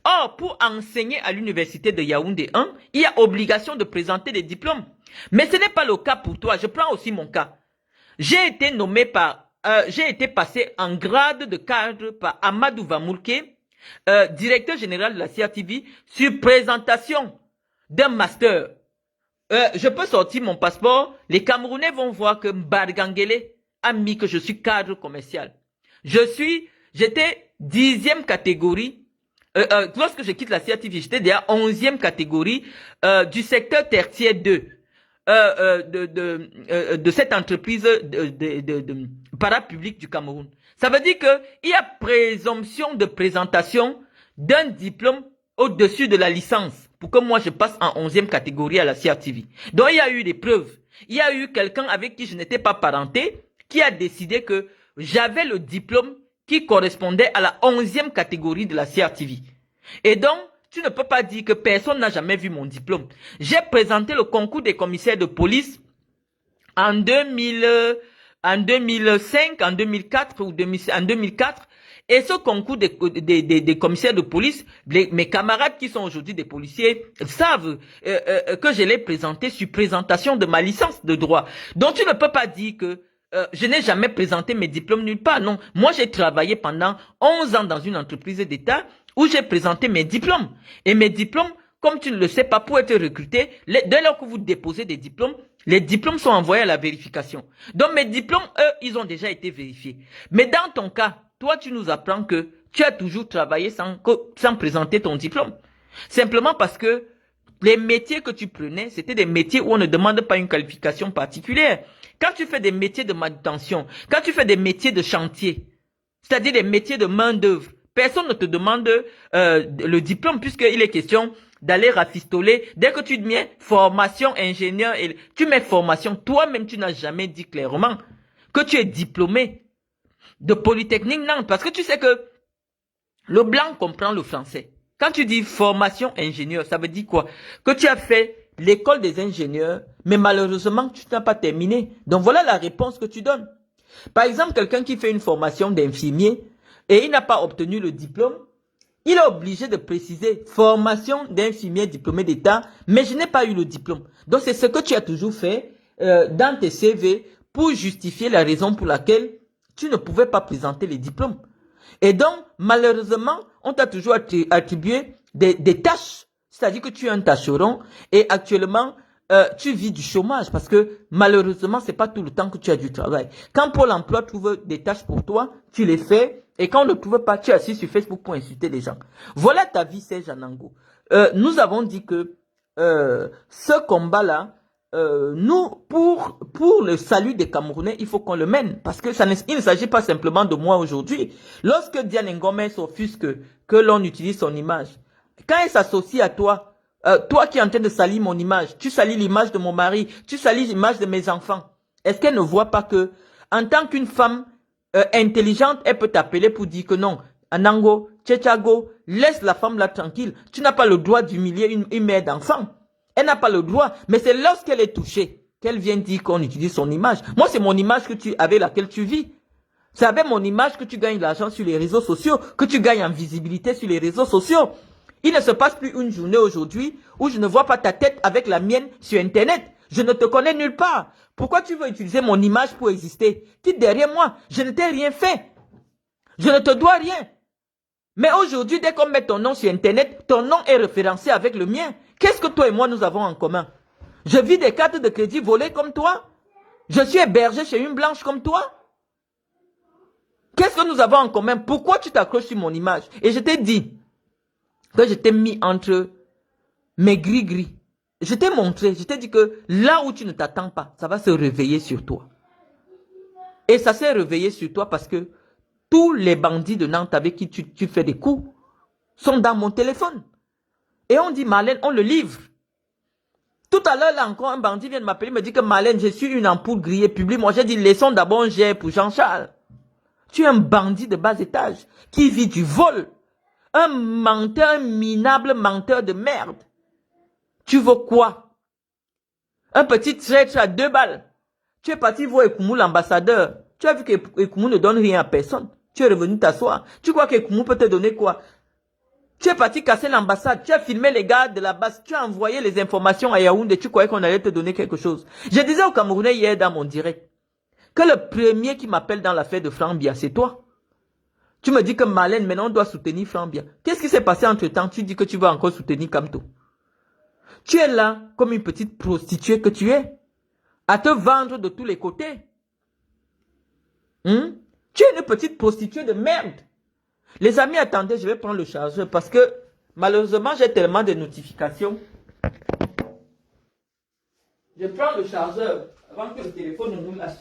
[SPEAKER 1] Or, pour enseigner à l'université de Yaoundé 1, il y a obligation de présenter des diplômes. Mais ce n'est pas le cas pour toi. Je prends aussi mon cas. J'ai été j'ai été passé en grade de cadre par Amadou Vamoulke, directeur général de la CRTV, sur présentation d'un master. Je peux sortir mon passeport. Les Camerounais vont voir que Mbargangele a mis que je suis cadre commercial. J'étais 10e catégorie. Lorsque je quitte la CRTV, j'étais déjà 11e catégorie du secteur tertiaire 2 de cette entreprise parapublique du Cameroun. Ça veut dire qu'il y a présomption de présentation d'un diplôme au-dessus de la licence pour que moi je passe en 11e catégorie à la CRTV. Donc il y a eu des preuves. Il y a eu quelqu'un avec qui je n'étais pas parenté qui a décidé que j'avais le diplôme qui correspondait à la 11e catégorie de la CRTV. Et donc, tu ne peux pas dire que personne n'a jamais vu mon diplôme. J'ai présenté le concours des commissaires de police en 2005, en 2004 ou en 2004. Et ce concours des commissaires de police, mes camarades qui sont aujourd'hui des policiers savent que je l'ai présenté sur présentation de ma licence de droit. Donc tu ne peux pas dire que je n'ai jamais présenté mes diplômes nulle part. Non, moi j'ai travaillé pendant 11 ans dans une entreprise d'État où j'ai présenté mes diplômes. Et mes diplômes, comme tu ne le sais pas, pour être recruté, dès lors que vous déposez des diplômes, les diplômes sont envoyés à la vérification. Donc mes diplômes, eux, ils ont déjà été vérifiés. Mais dans ton cas, toi, tu nous apprends que tu as toujours travaillé sans présenter ton diplôme. Simplement parce que les métiers que tu prenais, c'était des métiers où on ne demande pas une qualification particulière. Quand tu fais des métiers de manutention, quand tu fais des métiers de chantier, c'est-à-dire des métiers de main-d'œuvre, personne ne te demande le diplôme puisqu'il est question d'aller rafistoler. Dès que tu mets formation ingénieur, et tu mets formation, toi-même tu n'as jamais dit clairement que tu es diplômé de Polytechnique Nantes. Parce que tu sais que le blanc comprend le français. Quand tu dis formation ingénieur, ça veut dire quoi? Que tu as fait l'école des ingénieurs, mais malheureusement tu n'as pas terminé. Donc voilà la réponse que tu donnes. Par exemple, quelqu'un qui fait une formation d'infirmier et il n'a pas obtenu le diplôme, il est obligé de préciser formation d'infirmier diplômé d'État, mais je n'ai pas eu le diplôme. Donc c'est ce que tu as toujours fait dans tes CV pour justifier la raison pour laquelle tu ne pouvais pas présenter les diplômes. Et donc, malheureusement, on t'a toujours attribué des tâches. C'est-à-dire que tu es un tâcheron et actuellement, tu vis du chômage parce que malheureusement, c'est pas tout le temps que tu as du travail. Quand Pôle emploi trouve des tâches pour toi, tu les fais. Et quand on ne trouve pas, tu es assis sur Facebook pour insulter les gens. Voilà ta vie, Serge Anango. Nous avons dit que ce combat-là, nous, pour le salut des Camerounais, il faut qu'on le mène. Parce que il ne s'agit pas simplement de moi aujourd'hui. Lorsque Diane Ngomé s'offusque que l'on utilise son image, quand elle s'associe à toi, toi qui es en train de salir mon image, tu salis l'image de mon mari, tu salis l'image de mes enfants, est-ce qu'elle ne voit pas que, en tant qu'une femme intelligente, elle peut t'appeler pour dire que non, Anango, Tchétchago, laisse la femme là tranquille. Tu n'as pas le droit d'humilier une mère d'enfant. Elle n'a pas le droit, mais c'est lorsqu'elle est touchée qu'elle vient dire qu'on utilise son image. Moi, c'est mon image avec laquelle tu vis. C'est avec mon image que tu gagnes de l'argent sur les réseaux sociaux, que tu gagnes en visibilité sur les réseaux sociaux. Il ne se passe plus une journée aujourd'hui où je ne vois pas ta tête avec la mienne sur Internet. Je ne te connais nulle part. Pourquoi tu veux utiliser mon image pour exister? Tu es derrière moi. Je ne t'ai rien fait. Je ne te dois rien. Mais aujourd'hui, dès qu'on met ton nom sur Internet, ton nom est référencé avec le mien. Qu'est-ce que toi et moi, nous avons en commun? Je vis des cartes de crédit volées comme toi. Je suis hébergé chez une blanche comme toi. Qu'est-ce que nous avons en commun? Pourquoi tu t'accroches sur mon image? Et je t'ai dit que je t'ai mis entre mes gris-gris. Je t'ai montré, je t'ai dit que là où tu ne t'attends pas, ça va se réveiller sur toi. Et ça s'est réveillé sur toi parce que tous les bandits de Nantes avec qui tu fais des coups sont dans mon téléphone. Et on dit, Marlène, on le livre. Tout à l'heure, là encore, un bandit vient de m'appeler, me dit que Marlène, je suis une ampoule grillée publique. Moi, j'ai dit, laissons d'abord un jet pour Jean-Charles. Tu es un bandit de bas étage qui vit du vol. Un menteur, un minable menteur de merde. Tu veux quoi? Un petit traître à 2 balles. Tu es parti voir Ekoumou, l'ambassadeur. Tu as vu qu'Ekoumou ne donne rien à personne. Tu es revenu t'asseoir. Tu crois qu'Ekoumou peut te donner quoi? Tu es parti casser l'ambassade. Tu as filmé les gars de la base. Tu as envoyé les informations à Yaoundé. Tu croyais qu'on allait te donner quelque chose. Je disais aux Camerounais hier dans mon direct que le premier qui m'appelle dans l'affaire de Frambia, c'est toi. Tu me dis que Marlène, maintenant on doit soutenir Frambia. Qu'est-ce qui s'est passé entre temps? Tu dis que tu vas encore soutenir Kamto. Tu es là comme une petite prostituée que tu es, à te vendre de tous les côtés. Tu es une petite prostituée de merde. Les amis, attendez, je vais prendre le chargeur parce que malheureusement, j'ai tellement de notifications. Je prends le chargeur avant que le téléphone ne nous lâche.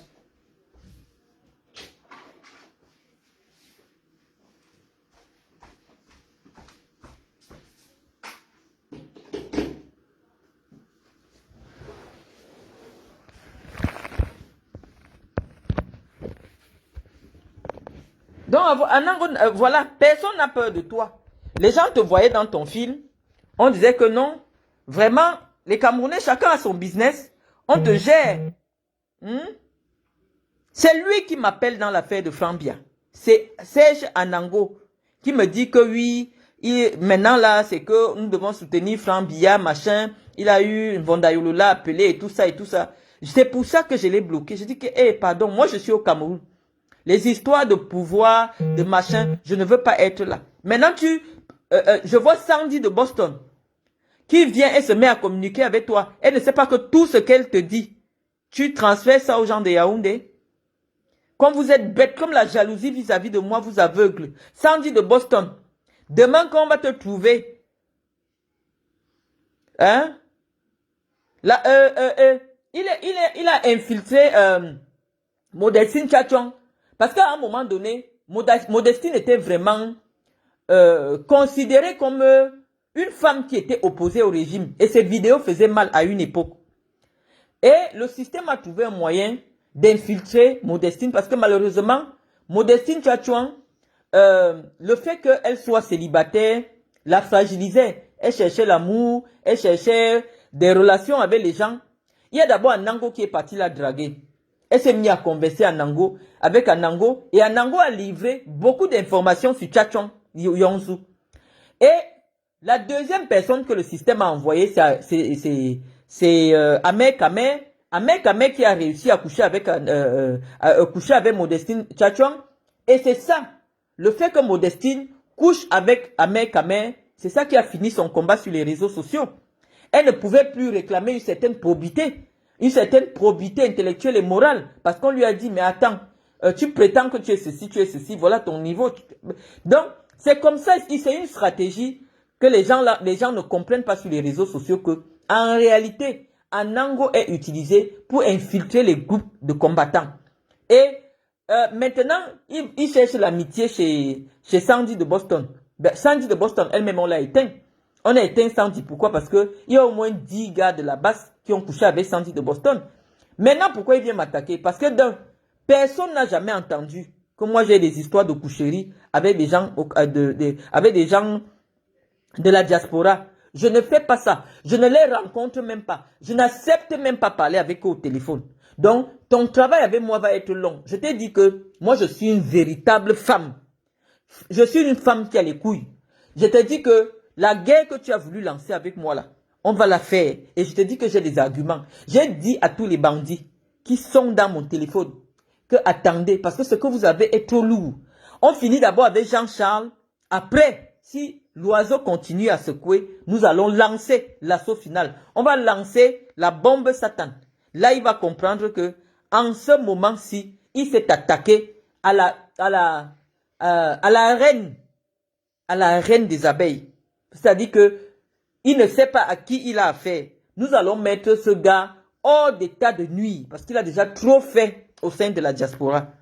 [SPEAKER 1] Donc, voilà, personne n'a peur de toi. Les gens te voyaient dans ton film. On disait que non, vraiment, les Camerounais, chacun a son business. On te gère. C'est lui qui m'appelle dans l'affaire de Frambia. C'est Serge Anango qui me dit que oui, maintenant là, c'est que nous devons soutenir Frambia, machin. Il a eu Vondayolola appelé et tout ça et tout ça. C'est pour ça que je l'ai bloqué. Je dis que, pardon, moi je suis au Cameroun. Les histoires de pouvoir, de machin, je ne veux pas être là. Maintenant, je vois Sandy de Boston qui vient et se met à communiquer avec toi. Elle ne sait pas que tout ce qu'elle te dit, tu transfères ça aux gens de Yaoundé. Comme vous êtes bête, comme la jalousie vis-à-vis de moi vous aveugle. Sandy de Boston, demain quand on va te trouver, hein, là, il a infiltré Modestine Tchatchouang. Parce qu'à un moment donné, Modestine était vraiment considérée comme une femme qui était opposée au régime. Et ses vidéos faisaient mal à une époque. Et le système a trouvé un moyen d'infiltrer Modestine parce que malheureusement, Modestine Tchatchouang, le fait qu'elle soit célibataire, la fragilisait. Elle cherchait l'amour, elle cherchait des relations avec les gens. Il y a d'abord Anango qui est parti la draguer. Elle s'est mise à converser avec Anango. Et Anango a livré beaucoup d'informations sur Tchatchouang Yongzou. Et la deuxième personne que le système a envoyée, c'est Ahmed Kamer. Ahmed Kamer qui a réussi à coucher avec Modestine Tchatchouang. Et c'est ça, le fait que Modestine couche avec Ahmed Kamer, c'est ça qui a fini son combat sur les réseaux sociaux. Elle ne pouvait plus réclamer une certaine probité intellectuelle et morale. Parce qu'on lui a dit, mais attends, tu prétends que tu es ceci, voilà ton niveau. Donc, c'est comme ça, c'est une stratégie que les gens ne comprennent pas sur les réseaux sociaux que, en réalité, Anango est utilisé pour infiltrer les groupes de combattants. Et maintenant, il cherche l'amitié chez Sandy de Boston. Ben, Sandy de Boston, elle-même, on l'a éteint. On a éteint Sandy. Pourquoi? Parce qu'il y a au moins 10 gars de la base qui ont couché avec Sandy de Boston. Maintenant, pourquoi il vient m'attaquer? Parce que personne n'a jamais entendu que moi j'ai des histoires de coucherie avec des gens, avec des gens de la diaspora. Je ne fais pas ça. Je ne les rencontre même pas. Je n'accepte même pas parler avec eux au téléphone. Donc, ton travail avec moi va être long. Je t'ai dit que moi, je suis une véritable femme. Je suis une femme qui a les couilles. Je t'ai dit que la guerre que tu as voulu lancer avec moi là, on va la faire. Et je te dis que j'ai des arguments. J'ai dit à tous les bandits qui sont dans mon téléphone que attendez, parce que ce que vous avez est trop lourd. On finit d'abord avec Jean-Charles. Après, si l'oiseau continue à secouer, nous allons lancer l'assaut final. On va lancer la bombe Satan. Là, il va comprendre que en ce moment-ci, il s'est attaqué à la reine des abeilles. C'est-à-dire que il ne sait pas à qui il a affaire. Nous allons mettre ce gars hors d'état de nuire parce qu'il a déjà trop fait au sein de la diaspora.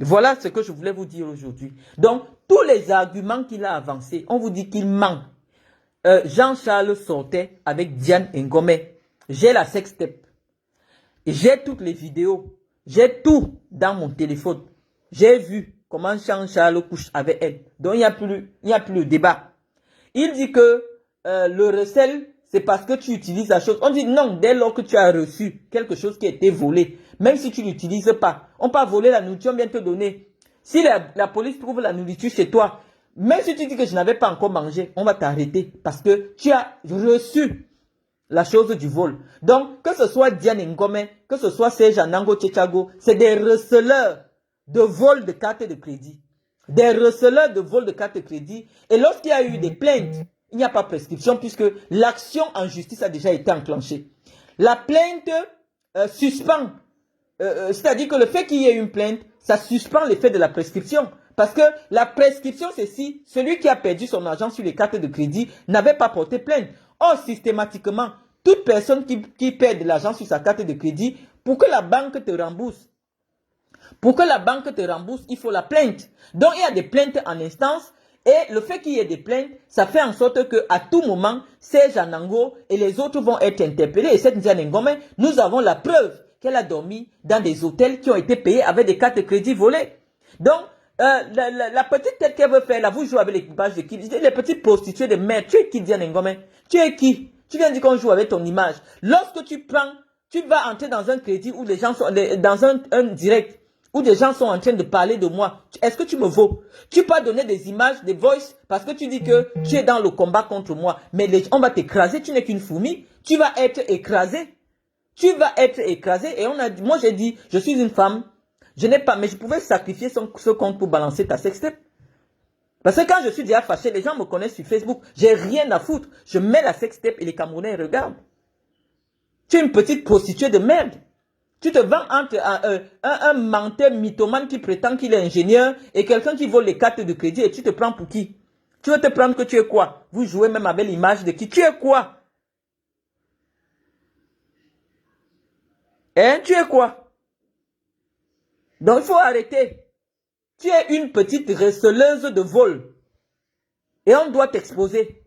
[SPEAKER 1] Voilà ce que je voulais vous dire aujourd'hui. Donc, tous les arguments qu'il a avancés, on vous dit qu'il ment. Jean-Charles sortait avec Diane Ngome. J'ai la sextape. J'ai toutes les vidéos. J'ai tout dans mon téléphone. J'ai vu comment Jean-Charles couche avec elle. Donc, il n'y a plus de débat. Il dit que le recel, c'est parce que tu utilises la chose. On dit non, dès lors que tu as reçu quelque chose qui a été volé, même si tu ne l'utilises pas, on peut voler la nourriture, on vient te donner. Si la police trouve la nourriture chez toi, même si tu dis que je n'avais pas encore mangé, on va t'arrêter parce que tu as reçu la chose du vol. Donc, que ce soit Diane Ngome, que ce soit Serge Anango Tchatchago, c'est des receleurs de vol de cartes de crédit. Des receleurs de vol de cartes de crédit. Et lorsqu'il y a eu des plaintes, il n'y a pas prescription puisque l'action en justice a déjà été enclenchée. La plainte suspend. C'est-à-dire que le fait qu'il y ait une plainte, ça suspend l'effet de la prescription. Parce que la prescription, c'est si celui qui a perdu son argent sur les cartes de crédit n'avait pas porté plainte. Or, systématiquement, toute personne qui perd de l'argent sur sa carte de crédit, pour que la banque te rembourse, il faut la plainte. Donc, il y a des plaintes en instance. Et le fait qu'il y ait des plaintes, ça fait en sorte qu'à tout moment, Serge Anango et les autres vont être interpellés. Et cette Diane Ngome, nous avons la preuve qu'elle a dormi dans des hôtels qui ont été payés avec des cartes de crédit volées. Donc, La petite tête qu'elle veut faire, là, vous jouez avec l'équipage de qui? Les petites prostituées de merde. Tu es qui, Diane Ngomé? Tu es qui? Tu viens dire qu'on joue avec ton image. Lorsque tu prends, tu vas entrer dans un crédit où les gens sont, dans un direct, où des gens sont en train de parler de moi. Est-ce que tu me vaux? Tu peux donner des images, des voices, parce que tu dis que tu es dans le combat contre moi. Mais on va t'écraser, tu n'es qu'une fourmi. Tu vas être écrasé. Tu vas être écrasé. Et moi j'ai dit, je suis une femme. Je n'ai pas, mais je pouvais sacrifier ce compte pour balancer ta sextape. Parce que quand je suis déjà fâché, les gens me connaissent sur Facebook. J'ai rien à foutre. Je mets la sextape et les Camerounais regardent. Tu es une petite prostituée de merde. Tu te vends entre un menteur mythomane qui prétend qu'il est ingénieur et quelqu'un qui vole les cartes de crédit et tu te prends pour qui? Tu veux te prendre que tu es quoi? Vous jouez même avec l'image de qui? Tu es quoi? Hein? Tu es quoi? Donc il faut arrêter. Tu es une petite receleuse de vol. Et on doit t'exposer.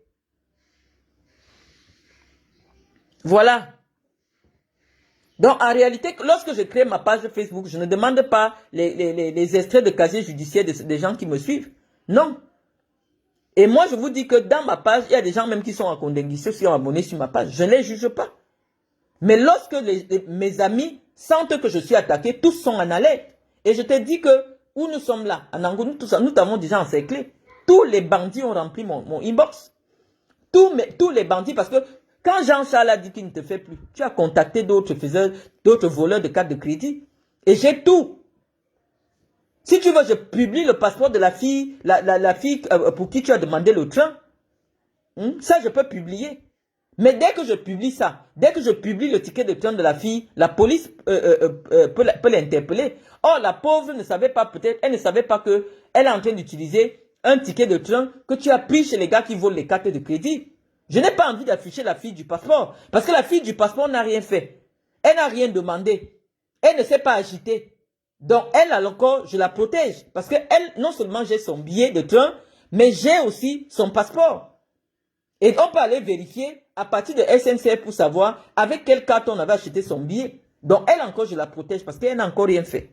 [SPEAKER 1] Voilà. Donc en réalité, lorsque je crée ma page Facebook, je ne demande pas les extraits de casier judiciaire des gens qui me suivent. Non. Et moi je vous dis que dans ma page, il y a des gens même qui sont en condamnation, qui sont abonnés sur ma page. Je ne les juge pas. Mais lorsque mes amis sentent que je suis attaqué, tous sont en alerte. Et je te dis que, où nous sommes là, en Angola, nous t'avons déjà encerclé. Tous les bandits ont rempli mon inbox. Tous les bandits, parce que quand Jean-Charles a dit qu'il ne te fait plus, tu as contacté d'autres voleurs de cartes de crédit. Et j'ai tout. Si tu veux, je publie le passeport de la fille, la fille pour qui tu as demandé le train. Ça, je peux publier. Mais dès que je publie ça, dès que je publie le ticket de train de la fille, la police peut l'interpeller. Or, la pauvre ne savait pas, peut-être, elle ne savait pas qu'elle est en train d'utiliser un ticket de train que tu as pris chez les gars qui volent les cartes de crédit. Je n'ai pas envie d'afficher la fille du passeport. Parce que la fille du passeport n'a rien fait. Elle n'a rien demandé. Elle ne s'est pas agitée. Donc, elle, encore, je la protège. Parce que elle, non seulement j'ai son billet de train, mais j'ai aussi son passeport. Et on peut aller vérifier à partir de SNCF pour savoir avec quelle carte on avait acheté son billet. Donc, elle encore, je la protège parce qu'elle n'a encore rien fait.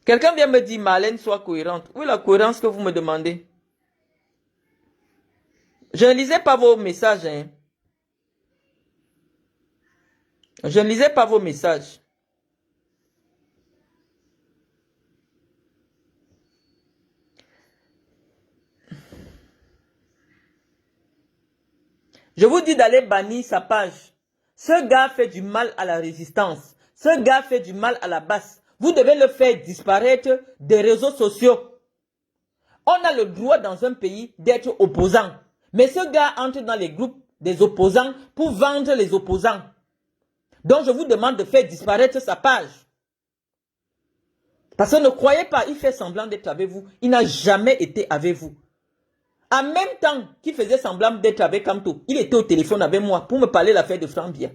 [SPEAKER 1] Quelqu'un vient me dire, Marlène, sois cohérente. Où est la cohérence que vous me demandez? Je ne lisais pas vos messages. Hein. Je ne lisais pas vos messages. Je vous dis d'aller bannir sa page. Ce gars fait du mal à la résistance. Ce gars fait du mal à la base. Vous devez le faire disparaître des réseaux sociaux. On a le droit dans un pays d'être opposant. Mais ce gars entre dans les groupes des opposants pour vendre les opposants. Donc je vous demande de faire disparaître sa page. Parce que ne croyez pas, il fait semblant d'être avec vous. Il n'a jamais été avec vous. En même temps qu'il faisait semblant d'être avec Kamto, il était au téléphone avec moi pour me parler de l'affaire de Franck-Bia.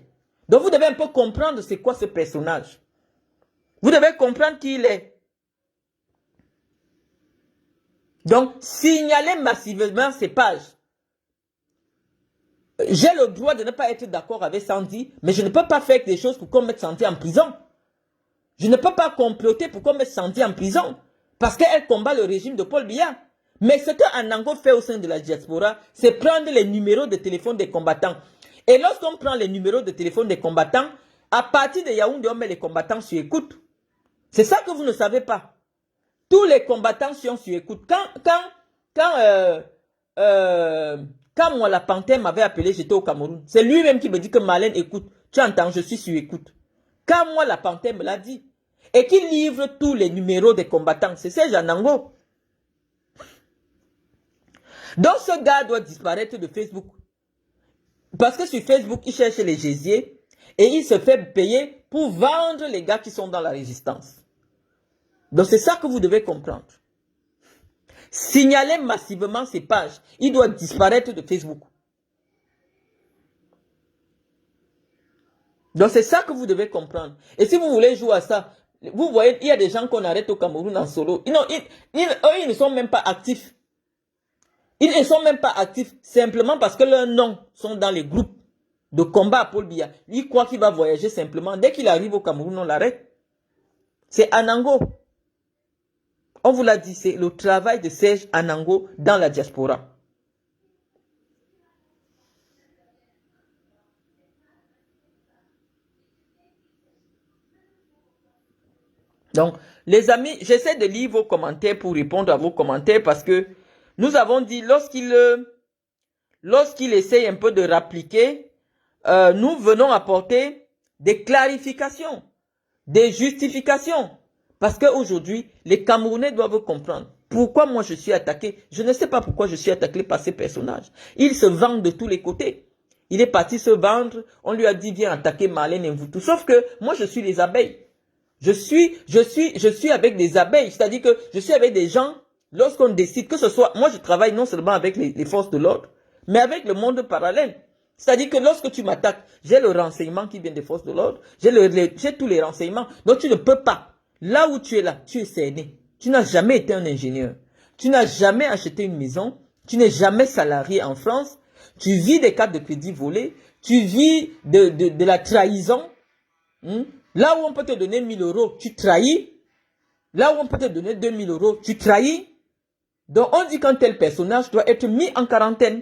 [SPEAKER 1] Donc vous devez un peu comprendre c'est quoi ce personnage. Vous devez comprendre qui il est. Donc, signalez massivement ces pages. J'ai le droit de ne pas être d'accord avec Sandy, mais je ne peux pas faire des choses pour qu'on mette Sandy en prison. Je ne peux pas comploter pour qu'on mette Sandy en prison, parce qu'elle combat le régime de Paul Biya. Mais ce qu'Anango fait au sein de la diaspora, c'est prendre les numéros de téléphone des combattants. Et lorsqu'on prend les numéros de téléphone des combattants, à partir de Yaoundé, on met les combattants sur écoute. C'est ça que vous ne savez pas. Tous les combattants sont sur écoute. Quand moi, la panthère m'avait appelé, j'étais au Cameroun. C'est lui-même qui me dit que Marlène, écoute, tu entends, je suis sur écoute. Quand moi, la panthère me l'a dit. Et qui livre tous les numéros des combattants. C'est Serge Anango. Donc ce gars doit disparaître de Facebook. Parce que sur Facebook, il cherche les gésiers et il se fait payer pour vendre les gars qui sont dans la résistance. Donc c'est ça que vous devez comprendre. Signalez massivement ces pages. Il doit disparaître de Facebook. Donc c'est ça que vous devez comprendre. Et si vous voulez jouer à ça, vous voyez, il y a des gens qu'on arrête au Cameroun en solo. Eux, ils ne sont même pas actifs. Ils ne sont même pas actifs simplement parce que leurs noms sont dans les groupes de combat à Paul Biya. Il croit qu'il va voyager simplement. Dès qu'il arrive au Cameroun, on l'arrête. C'est Anango. On vous l'a dit, c'est le travail de Serge Anango dans la diaspora. Donc, les amis, j'essaie de lire vos commentaires pour répondre à vos commentaires parce que nous avons dit, lorsqu'il essaye un peu de rappliquer, nous venons apporter des clarifications, des justifications. Parce qu'aujourd'hui, les Camerounais doivent comprendre pourquoi moi je suis attaqué. Je ne sais pas pourquoi je suis attaqué par ces personnages. Ils se vendent de tous les côtés. Il est parti se vendre, on lui a dit viens attaquer Marlène Mvutu. Sauf que moi je suis les abeilles. Je suis avec des abeilles, c'est-à-dire que je suis avec des gens, lorsqu'on décide que ce soit, moi je travaille non seulement avec les forces de l'ordre, mais avec le monde parallèle. C'est-à-dire que lorsque tu m'attaques, j'ai le renseignement qui vient des forces de l'ordre, j'ai tous les renseignements, donc tu ne peux pas. Là où tu es là, tu es cerné. Tu n'as jamais été un ingénieur. Tu n'as jamais acheté une maison. Tu n'es jamais salarié en France. Tu vis des cartes de crédit volées. Tu vis de la trahison. Là où on peut te donner 1000 euros, tu trahis. Là où on peut te donner 2000 euros, tu trahis. Donc on dit qu'un tel personnage doit être mis en quarantaine.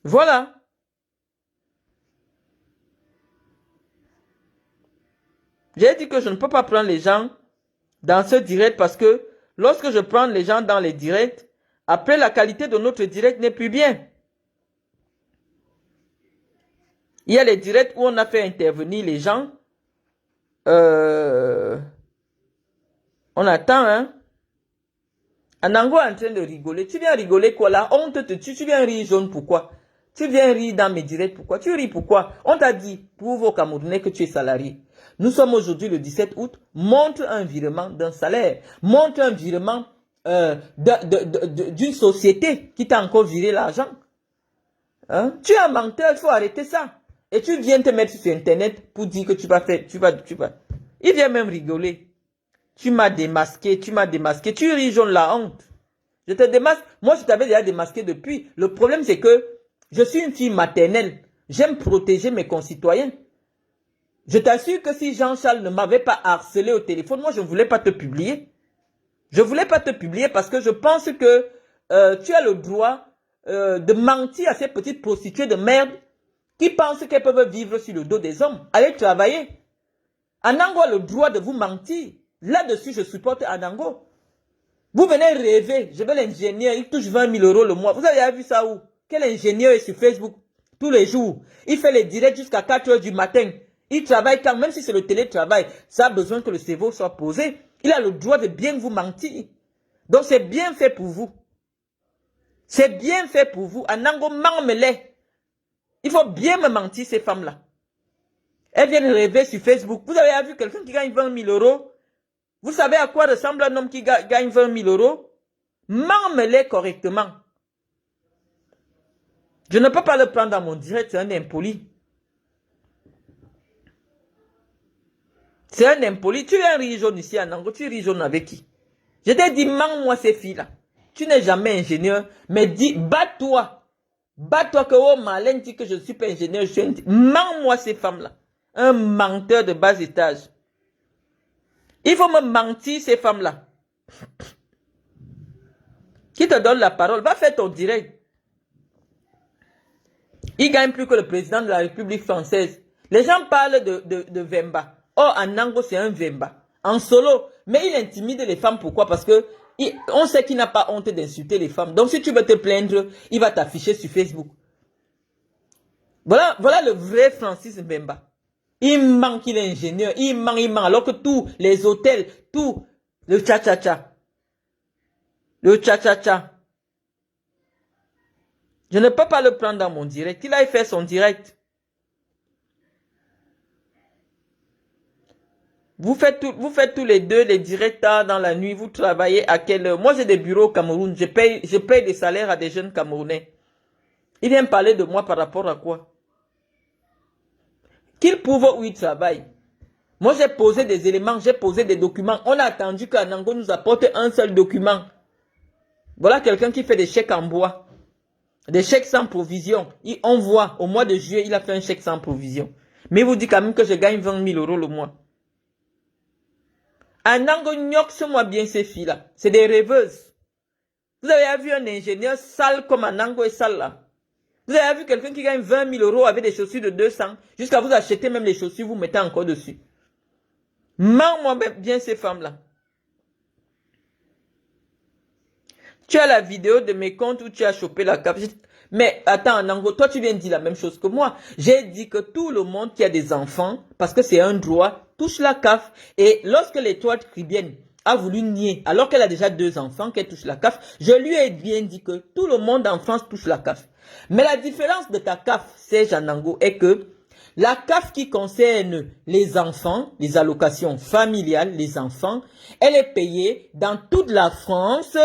[SPEAKER 1] Voilà. J'ai dit que je ne peux pas prendre les gens dans ce direct parce que lorsque je prends les gens dans les directs, après la qualité de notre direct n'est plus bien. Il y a les directs où on a fait intervenir les gens. On attend, hein. Anango est en train de rigoler. Tu viens rigoler quoi là? Honte te tue. Tu viens rire jaune pourquoi? Tu viens rire dans mes directs pourquoi? Tu ris pourquoi? On t'a dit, prouve aux Camerounais que tu es salarié. Nous sommes aujourd'hui le 17 août. Montre un virement d'un salaire. Montre un virement d'une société qui t'a encore viré l'argent. Hein? Tu es un menteur, il faut arrêter ça. Et tu viens te mettre sur Internet pour dire que tu vas faire, tu vas. Il vient même rigoler. Tu m'as démasqué, tu ris jaune la honte. Je te démasque. Moi, je t'avais déjà démasqué depuis. Le problème, c'est que je suis une fille maternelle. J'aime protéger mes concitoyens. Je t'assure que si Jean-Charles ne m'avait pas harcelé au téléphone, moi, je ne voulais pas te publier. Je ne voulais pas te publier parce que je pense que tu as le droit de mentir à ces petites prostituées de merde qui pensent qu'elles peuvent vivre sur le dos des hommes. Allez travailler. Anango a le droit de vous mentir. Là-dessus, je supporte Anango. Vous venez rêver. Je veux l'ingénieur, il touche 20 000 euros le mois. Vous avez vu ça où? Quel ingénieur est sur Facebook tous les jours? Il fait les directs jusqu'à 4 h du matin. Il travaille quand même si c'est le télétravail. Ça a besoin que le cerveau soit posé. Il a le droit de bien vous mentir. Donc c'est bien fait pour vous. C'est bien fait pour vous. Anango ment-me-les. Il faut bien me mentir ces femmes-là. Elles viennent rêver sur Facebook. Vous avez vu quelqu'un qui gagne 20 000 euros? Vous savez à quoi ressemble un homme qui gagne 20 000 euros? Ment-me-les correctement. Je ne peux pas le prendre dans mon direct, c'est un impoli. C'est un impoli. Tu es un riz jaune ici à Nango, tu ris jaune avec qui? Je t'ai dit, mens-moi ces filles-là. Tu n'es jamais ingénieur, mais dis, bats-toi. Bats-toi que oh Marlène dit que je ne suis pas ingénieur, je suis mens-moi ces femmes-là. Un menteur de bas étage. Il faut me mentir ces femmes-là. Qui te donne la parole? Va faire ton direct. Il gagne plus que le président de la République française. Les gens parlent de Vemba. Oh, Anango, c'est un Vemba. En solo. Mais il intimide les femmes. Pourquoi? Parce que on sait qu'il n'a pas honte d'insulter les femmes. Donc, si tu veux te plaindre, il va t'afficher sur Facebook. Voilà le vrai Francis Vemba. Il ment qu'il est ingénieur. Il ment. Alors que tous les hôtels, tout le cha-cha-cha. Le cha-cha-cha. Je ne peux pas le prendre dans mon direct. Il a fait son direct. Vous faites tous les deux les directs tard dans la nuit. Vous travaillez à quelle heure? Moi, j'ai des bureaux au Cameroun. Je paye des salaires à des jeunes Camerounais. Il vient parler de moi par rapport à quoi? Qu'il prouve où il travaille. Moi, j'ai posé des éléments, j'ai posé des documents. On a attendu qu'Anango nous apporte un seul document. Voilà quelqu'un qui fait des chèques en bois. Des chèques sans provision. On voit, au mois de juillet, il a fait un chèque sans provision. Mais il vous dit quand même que je gagne 20 000 euros le mois. Anango moi bien ces filles-là. C'est des rêveuses. Vous avez vu un ingénieur sale comme Anango est sale là. Vous avez vu quelqu'un qui gagne 20 000 euros avec des chaussures de 200. Jusqu'à vous acheter même les chaussures, vous mettez encore dessus. Mens-moi bien ces femmes-là. Tu as la vidéo de mes comptes où tu as chopé la CAF. Mais attends, Nango, toi tu viens de dire la même chose que moi. J'ai dit que tout le monde qui a des enfants, parce que c'est un droit, touche la CAF. Et lorsque l'étoile caribéenne a voulu nier, alors qu'elle a déjà 2 enfants, qu'elle touche la CAF, je lui ai bien dit que tout le monde en France touche la CAF. Mais la différence de ta CAF, c'est Nango, est que la CAF qui concerne les enfants, les allocations familiales, les enfants, elle est payée dans toute la France.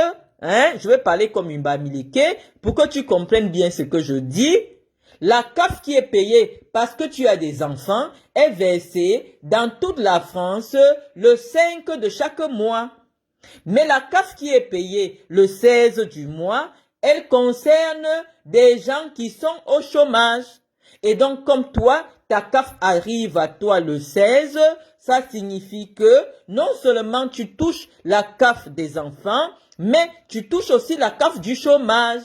[SPEAKER 1] Hein? Je vais parler comme une bamileke pour que tu comprennes bien ce que je dis. La CAF qui est payée parce que tu as des enfants est versée dans toute la France le 5 de chaque mois. Mais la CAF qui est payée le 16 du mois, elle concerne des gens qui sont au chômage. Et donc, comme toi, ta CAF arrive à toi le 16, ça signifie que non seulement tu touches la CAF des enfants, mais tu touches aussi la CAF du chômage.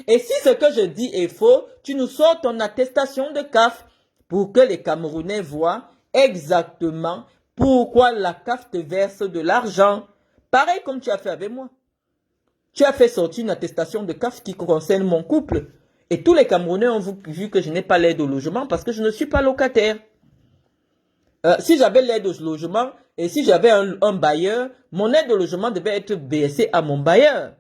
[SPEAKER 1] Et si ce que je dis est faux, tu nous sors ton attestation de CAF pour que les Camerounais voient exactement pourquoi la CAF te verse de l'argent. Pareil comme tu as fait avec moi. Tu as fait sortir une attestation de CAF qui concerne mon couple. Et tous les Camerounais ont vu que je n'ai pas l'aide au logement parce que je ne suis pas locataire. Si j'avais l'aide au logement et si j'avais un bailleur, mon aide au logement devait être versée à mon bailleur.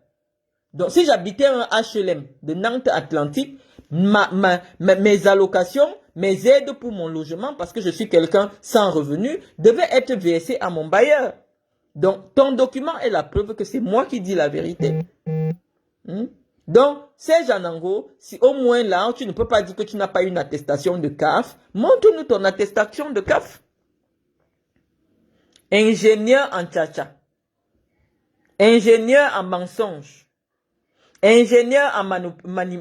[SPEAKER 1] Donc, si j'habitais un HLM de Nantes Atlantique, mes allocations, mes aides pour mon logement, parce que je suis quelqu'un sans revenu, devaient être versées à mon bailleur. Donc, ton document est la preuve que c'est moi qui dis la vérité. Donc, Serge Anango, si au moins là, tu ne peux pas dire que tu n'as pas une attestation de CAF, montre-nous ton attestation de CAF. Ingénieur en tcha-tcha. Ingénieur en mensonge. Ingénieur en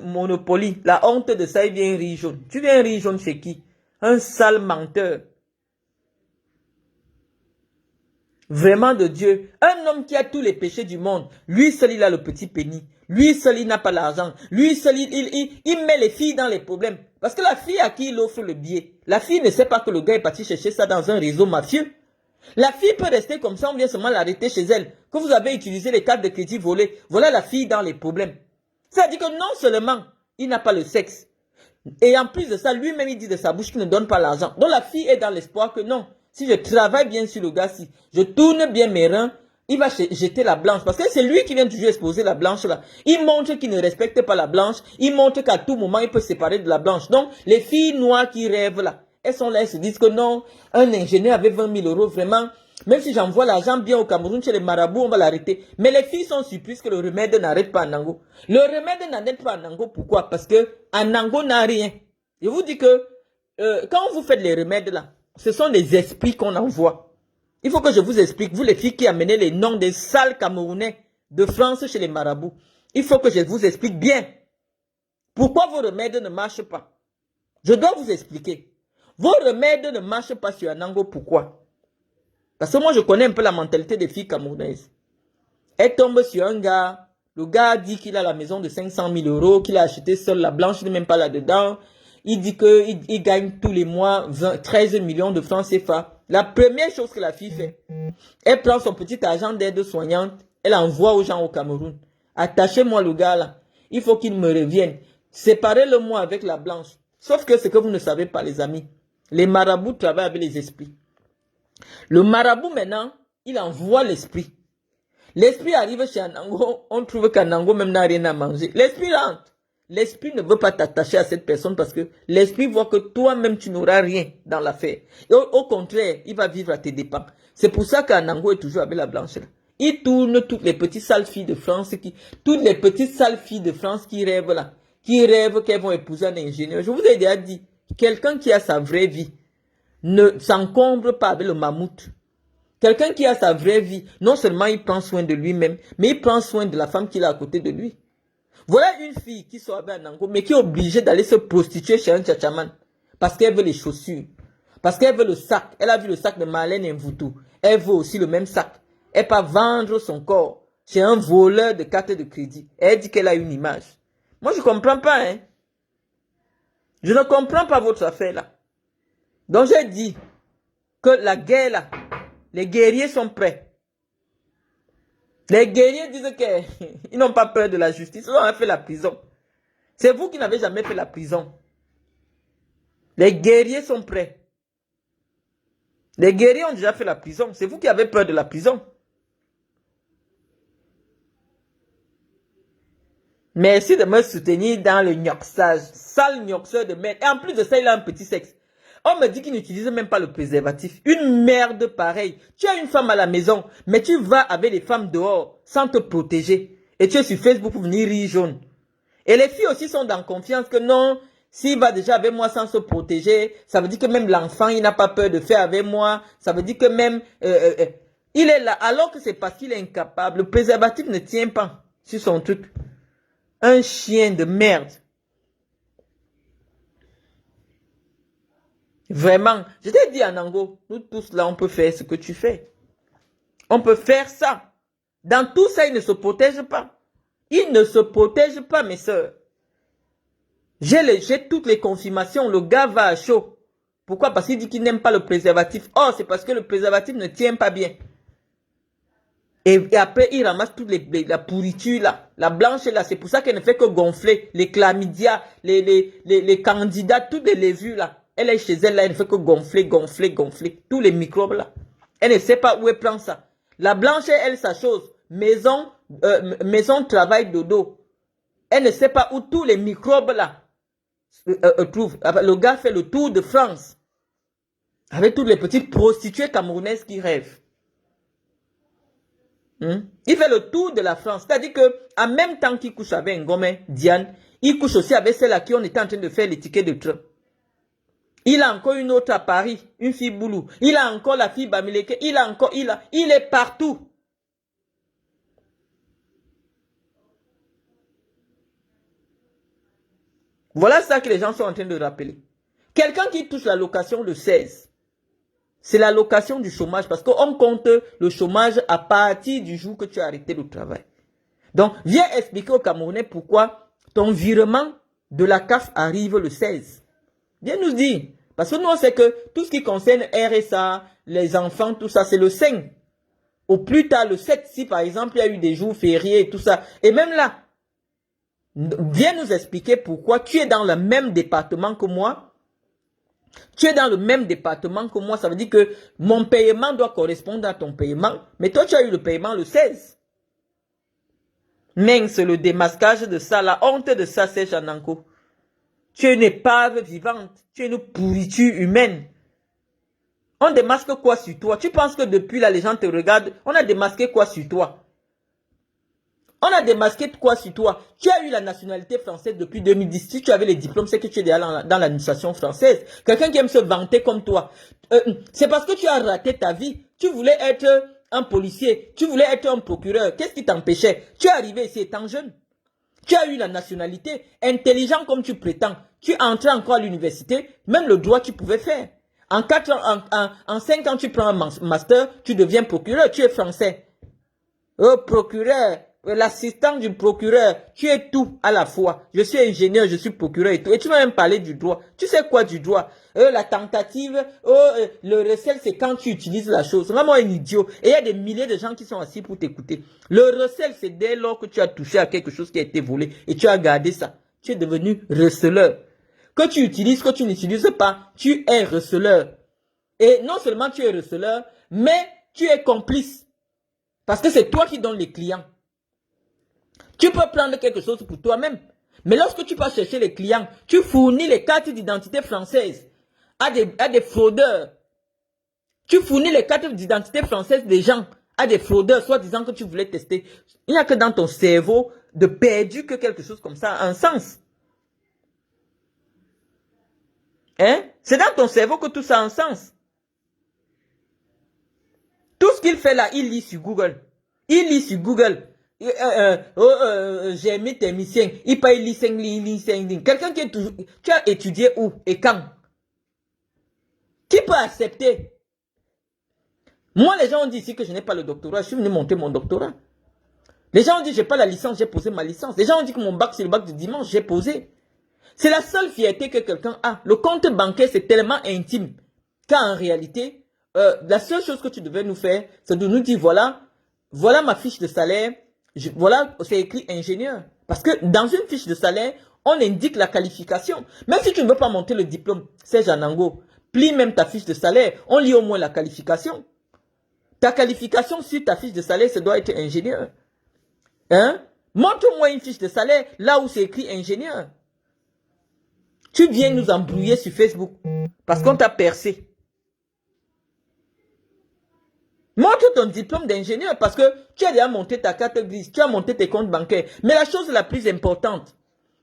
[SPEAKER 1] monopoly. La honte de ça, il vient rire jaune. Tu viens rire jaune chez qui? Un sale menteur. Vraiment de Dieu. Un homme qui a tous les péchés du monde. Lui seul, il a le petit pénis. Lui seul, il n'a pas l'argent. Lui seul, il met les filles dans les problèmes. Parce que la fille à qui il offre le billet, la fille ne sait pas que le gars est parti chercher ça dans un réseau mafieux. La fille peut rester comme ça, on vient seulement l'arrêter chez elle. Que vous avez utilisé les cartes de crédit volées. Voilà la fille dans les problèmes. C'est-à-dire que non seulement il n'a pas le sexe. Et en plus de ça, lui-même il dit de sa bouche qu'il ne donne pas l'argent. Donc la fille est dans l'espoir que non. Si je travaille bien sur le gars, si je tourne bien mes reins, il va jeter la blanche. Parce que c'est lui qui vient toujours exposer la blanche là. Il montre qu'il ne respecte pas la blanche. Il montre qu'à tout moment, il peut se séparer de la blanche. Donc, les filles noires qui rêvent là, elles sont là, elles se disent que non, un ingénieur avec 20 000 euros, vraiment, même si j'envoie l'argent bien au Cameroun chez les marabouts, on va l'arrêter. Mais les filles sont surprises que le remède n'arrête pas en Nango. Le remède n'arrête pas en Nango, pourquoi? Parce que en Nango n'a rien. Je vous dis que quand vous faites les remèdes là, ce sont des esprits qu'on envoie. Il faut que je vous explique, vous les filles qui amenez les noms des sales Camerounais de France chez les marabouts. Il faut que je vous explique bien pourquoi vos remèdes ne marchent pas. Je dois vous expliquer. Vos remèdes ne marchent pas sur Anango, pourquoi? Parce que moi je connais un peu la mentalité des filles camerounaises. Elle tombe sur un gars, le gars dit qu'il a la maison de 500 000 euros, qu'il a acheté seul, la blanche n'est même pas là-dedans. Il dit qu'il gagne tous les mois 13 millions de francs CFA. La première chose que la fille fait, elle prend son petit argent d'aide soignante, elle envoie aux gens au Cameroun. Attachez-moi le gars là, il faut qu'il me revienne. Séparez-le-moi avec la blanche. Sauf que ce que vous ne savez pas les amis, les marabouts travaillent avec les esprits. Le marabout maintenant, il envoie l'esprit. L'esprit arrive chez Anango, on trouve qu'Anango même n'a rien à manger. L'esprit rentre. L'esprit ne veut pas t'attacher à cette personne parce que l'esprit voit que toi-même tu n'auras rien dans l'affaire. Et au contraire, il va vivre à tes dépens. C'est pour ça qu'Anango est toujours avec la blanche là. Il tourne toutes les petites sales filles de France qui rêvent là. Qui rêvent qu'elles vont épouser un ingénieur. Je vous ai déjà dit, quelqu'un qui a sa vraie vie ne s'encombre pas avec le mammouth. Quelqu'un qui a sa vraie vie, non seulement il prend soin de lui-même, mais il prend soin de la femme qu'il a à côté de lui. Voilà une fille qui soit avec Anango, mais qui est obligée d'aller se prostituer chez un tchatchaman. Parce qu'elle veut les chaussures. Parce qu'elle veut le sac. Elle a vu le sac de Marlène Mvutu. elle veut aussi le même sac. Elle peut vendre son corps chez un voleur de carte de crédit. Elle dit qu'elle a une image. Moi, je ne comprends pas. Hein. Je ne comprends pas votre affaire là. Donc, j'ai dit que la guerre là, les guerriers sont prêts. Les guerriers disent qu'ils n'ont pas peur de la justice. Ils ont fait la prison. C'est vous qui n'avez jamais fait la prison. Les guerriers sont prêts. Les guerriers ont déjà fait la prison. C'est vous qui avez peur de la prison. Merci de me soutenir dans le gnoxage. Sale gnoxeur de merde. Et en plus de ça, il a un petit sexe. On me dit qu'il n'utilise même pas le préservatif. Une merde pareille. Tu as une femme à la maison, mais tu vas avec les femmes dehors sans te protéger. Et tu es sur Facebook pour venir rire jaune. Et les filles aussi sont dans confiance que non, s'il va déjà avec moi sans se protéger, ça veut dire que même l'enfant, il n'a pas peur de faire avec moi. Ça veut dire que même, il est là. Alors que c'est parce qu'il est incapable. Le préservatif ne tient pas sur son truc. Un chien de merde. Vraiment. Je t'ai dit, Anango, nous tous là, on peut faire ce que tu fais. On peut faire ça. Dans tout ça, il ne se protège pas. Il ne se protège pas, mes soeurs. J'ai toutes les confirmations. Le gars va à chaud. Pourquoi? Parce qu'il dit qu'il n'aime pas le préservatif. Oh, c'est parce que le préservatif ne tient pas bien. Et après, il ramasse toute la pourriture là. La blanche là. C'est pour ça qu'elle ne fait que gonfler. Les chlamydia, les candidats, toutes les levures là. Elle est chez elle là. Elle ne fait que gonfler, gonfler, gonfler. Tous les microbes là. Elle ne sait pas où elle prend ça. La blanche, elle, sa chose. Maison, travail, dodo. Elle ne sait pas où tous les microbes là trouvent. Le gars fait le tour de France. Avec toutes les petites prostituées camerounaises qui rêvent. Il fait le tour de la France. C'est-à-dire que en même temps qu'il couche avec Ngome, Diane, il couche aussi avec celle à qui on était en train de faire les tickets de train. Il a encore une autre à Paris, une fille Boulou. Il a encore la fille Bamileke. Il est partout. Voilà ça que les gens sont en train de rappeler. Quelqu'un qui touche la location le 16, c'est la location du chômage parce qu'on compte le chômage à partir du jour que tu as arrêté le travail. Donc, viens expliquer aux Camerounais pourquoi ton virement de la CAF arrive le 16. Viens nous dire. Parce que nous, on sait que tout ce qui concerne RSA, les enfants, tout ça, c'est le 5. Au plus tard, le 7, si par exemple, il y a eu des jours fériés et tout ça. Et même là, viens nous expliquer pourquoi tu es dans le même département que moi. Tu es dans le même département que moi. Ça veut dire que mon paiement doit correspondre à ton paiement. Mais toi, tu as eu le paiement le 16. Mince, le démasquage de ça, la honte de ça, c'est Jananko. Tu es une épave vivante. Tu es une pourriture humaine. On démasque quoi sur toi? Tu penses que depuis là, les gens te regardent? On a démasqué quoi sur toi? On a démasqué quoi sur toi? Tu as eu la nationalité française depuis 2010. Si tu avais les diplômes, c'est que tu es déjà dans l'administration française. Quelqu'un qui aime se vanter comme toi. C'est parce que tu as raté ta vie. Tu voulais être un policier. Tu voulais être un procureur. Qu'est-ce qui t'empêchait? Tu es arrivé ici étant jeune. Tu as eu la nationalité. Intelligent comme tu prétends. Tu entrais encore à l'université. Même le droit, tu pouvais faire. En 5 ans, tu prends un master. Tu deviens procureur. Tu es français. Oh, procureur. L'assistant du procureur, tu es tout à la fois. Je suis ingénieur, je suis procureur et tout. Et tu m'as même parlé du droit. Tu sais quoi du droit? La tentative, le recel, c'est quand tu utilises la chose. Vraiment un idiot. Et il y a des milliers de gens qui sont assis pour t'écouter. Le recel, c'est dès lors que tu as touché à quelque chose qui a été volé et tu as gardé ça. Tu es devenu receleur. Que tu utilises, que tu n'utilises pas, tu es receleur. Et non seulement tu es receleur, mais tu es complice. Parce que c'est toi qui donnes les clients. Tu peux prendre quelque chose pour toi-même. Mais lorsque tu vas chercher les clients, tu fournis les cartes d'identité françaises à des fraudeurs. Tu fournis les cartes d'identité françaises des gens à des fraudeurs, soit disant que tu voulais tester. Il n'y a que dans ton cerveau de perdu que quelque chose comme ça a un sens. Hein? C'est dans ton cerveau que tout ça a un sens. Tout ce qu'il fait là, il lit sur Google. Il lit sur Google. J'ai mis tes missions. Il paye liceng. Quelqu'un qui est toujours. Tu as étudié où et quand? Qui peut accepter? Moi, les gens ont dit ici que je n'ai pas le doctorat. Je suis venu monter mon doctorat. Les gens ont dit que je n'ai pas la licence, j'ai posé ma licence. Les gens ont dit que mon bac, c'est le bac de dimanche, j'ai posé. C'est la seule fierté que quelqu'un a. Le compte bancaire, c'est tellement intime qu'en réalité, la seule chose que tu devais nous faire, c'est de nous dire, voilà ma fiche de salaire, voilà, c'est écrit ingénieur. Parce que dans une fiche de salaire, on indique la qualification. Même si tu ne veux pas monter le diplôme, Serge Anango, plie même ta fiche de salaire, on lit au moins la qualification. Ta qualification sur ta fiche de salaire, ça doit être ingénieur. Hein? Montre-moi une fiche de salaire là où c'est écrit ingénieur. Tu viens nous embrouiller sur Facebook parce qu'on t'a percé. Montre ton diplôme d'ingénieur parce que tu as déjà monté ta carte grise, tu as monté tes comptes bancaires. Mais la chose la plus importante,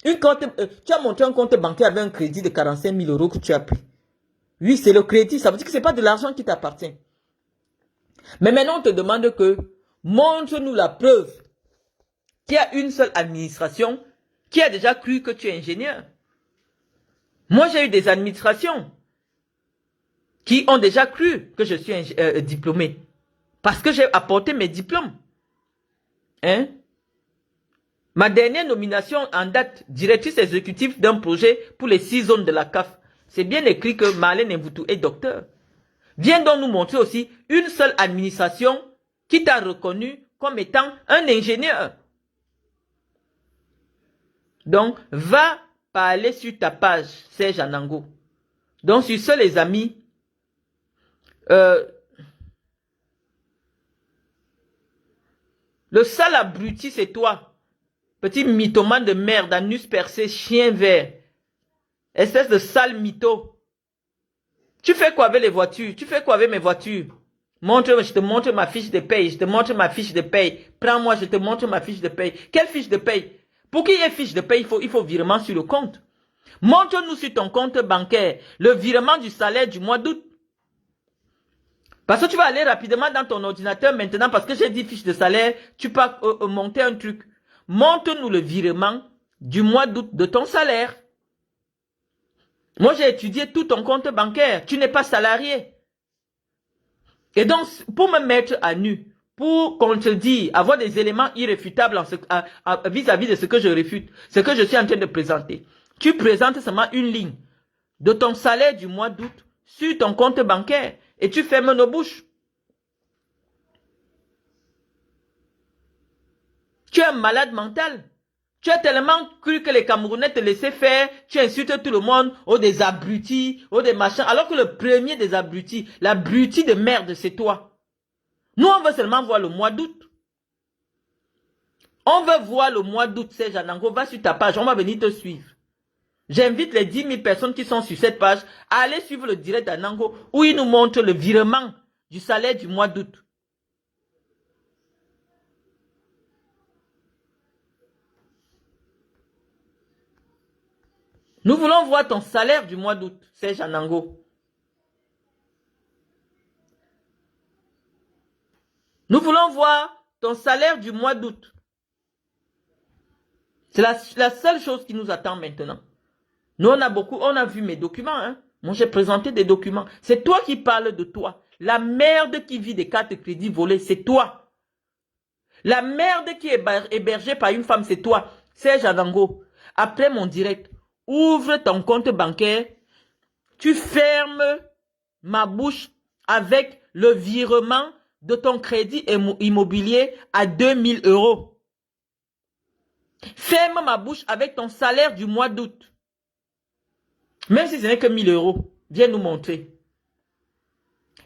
[SPEAKER 1] tu as monté un compte bancaire avec un crédit de 45 000 € que tu as pris. Oui, c'est le crédit, ça veut dire que ce n'est pas de l'argent qui t'appartient. Mais maintenant, on te demande que montre-nous la preuve qu'il y a une seule administration qui a déjà cru que tu es ingénieur. Moi, j'ai eu des administrations qui ont déjà cru que je suis diplômé. Parce que j'ai apporté mes diplômes. Hein? Ma dernière nomination en date, directrice exécutive d'un projet pour les 6 zones de la CAF. C'est bien écrit que Marlène Mvoutou est docteur. Viens donc nous montrer aussi une seule administration qui t'a reconnu comme étant un ingénieur. Donc, va parler sur ta page, Serge Anango. Donc, sur ce, les amis, le sale abruti, c'est toi. Petit mythomane de merde, anus percé, chien vert. Espèce de sale mytho. Tu fais quoi avec les voitures? Tu fais quoi avec mes voitures? Montre-moi, je te montre ma fiche de paye. Je te montre ma fiche de paye. Prends-moi, je te montre ma fiche de paye. Quelle fiche de paye? Pour qu'il y ait fiche de paye, il faut virement sur le compte. Montre-nous sur ton compte bancaire le virement du salaire du mois d'août. Parce que tu vas aller rapidement dans ton ordinateur maintenant parce que j'ai dit fiche de salaire, tu peux monter un truc. Montre-nous le virement du mois d'août de ton salaire. Moi, j'ai étudié tout ton compte bancaire. Tu n'es pas salarié. Et donc, pour me mettre à nu, pour qu'on te dise, avoir des éléments irréfutables vis-à-vis de ce que je réfute, ce que je suis en train de présenter, tu présentes seulement une ligne de ton salaire du mois d'août sur ton compte bancaire et tu fermes nos bouches. Tu es un malade mental. Tu as tellement cru que les Camerounais te laissaient faire, tu insultes tout le monde, oh des abrutis, oh des machins, alors que le premier des abrutis, l'abruti de merde, c'est toi. Nous, on veut seulement voir le mois d'août. On veut voir le mois d'août, Serge Anango, va sur ta page, on va venir te suivre. J'invite les 10 000 personnes qui sont sur cette page à aller suivre le direct d'Anango où il nous montre le virement du salaire du mois d'août. Nous voulons voir ton salaire du mois d'août, Serge Anango. Nous voulons voir ton salaire du mois d'août. C'est la seule chose qui nous attend maintenant. Nous, on a vu mes documents. Hein? Moi, j'ai présenté des documents. C'est toi qui parles de toi. La merde qui vit des cartes de crédit volées, c'est toi. La merde qui est hébergée par une femme, c'est toi. Serge Anango, après mon direct, ouvre ton compte bancaire. Tu fermes ma bouche avec le virement de ton crédit immobilier à 2 000 €. Ferme ma bouche avec ton salaire du mois d'août. Même si ce n'est que 1 000 €. Viens nous montrer.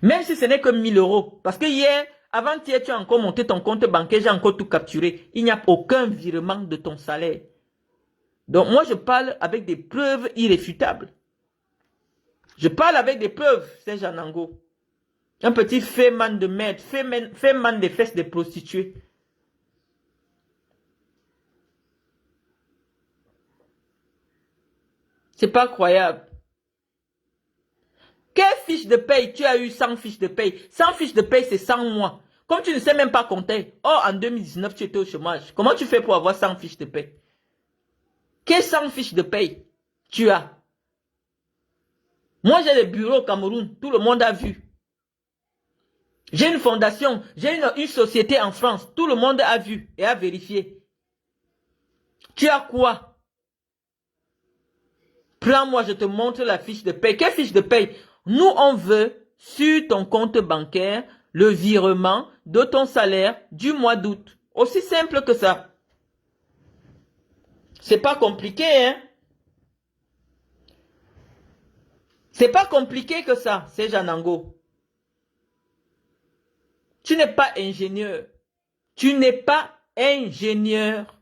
[SPEAKER 1] Même si ce n'est que 1 000 €. Parce que hier, avant-hier, tu as encore monté ton compte bancaire, j'ai encore tout capturé. Il n'y a aucun virement de ton salaire. Donc moi, je parle avec des preuves irréfutables. Je parle avec des preuves, Serge Anango. Un petit fait-man de merde, fait-man des fesses des prostituées. C'est pas croyable. Quelle fiche de paye? Tu as eu 100 fiches de paye. 100 fiches de paye, c'est 100 mois. Comme tu ne sais même pas compter. Oh, en 2019, tu étais au chômage. Comment tu fais pour avoir 100 fiches de paye? Quelles 100 fiches de paye tu as? Moi, j'ai des bureaux au Cameroun. Tout le monde a vu. J'ai une fondation, j'ai une société en France. Tout le monde a vu et a vérifié. Tu as quoi? Prends-moi, je te montre la fiche de paye. Quelle fiche de paye? Nous, on veut sur ton compte bancaire le virement de ton salaire du mois d'août. Aussi simple que ça. C'est pas compliqué, hein? C'est pas compliqué que ça, c'est Janango. Tu n'es pas ingénieur. Tu n'es pas ingénieur.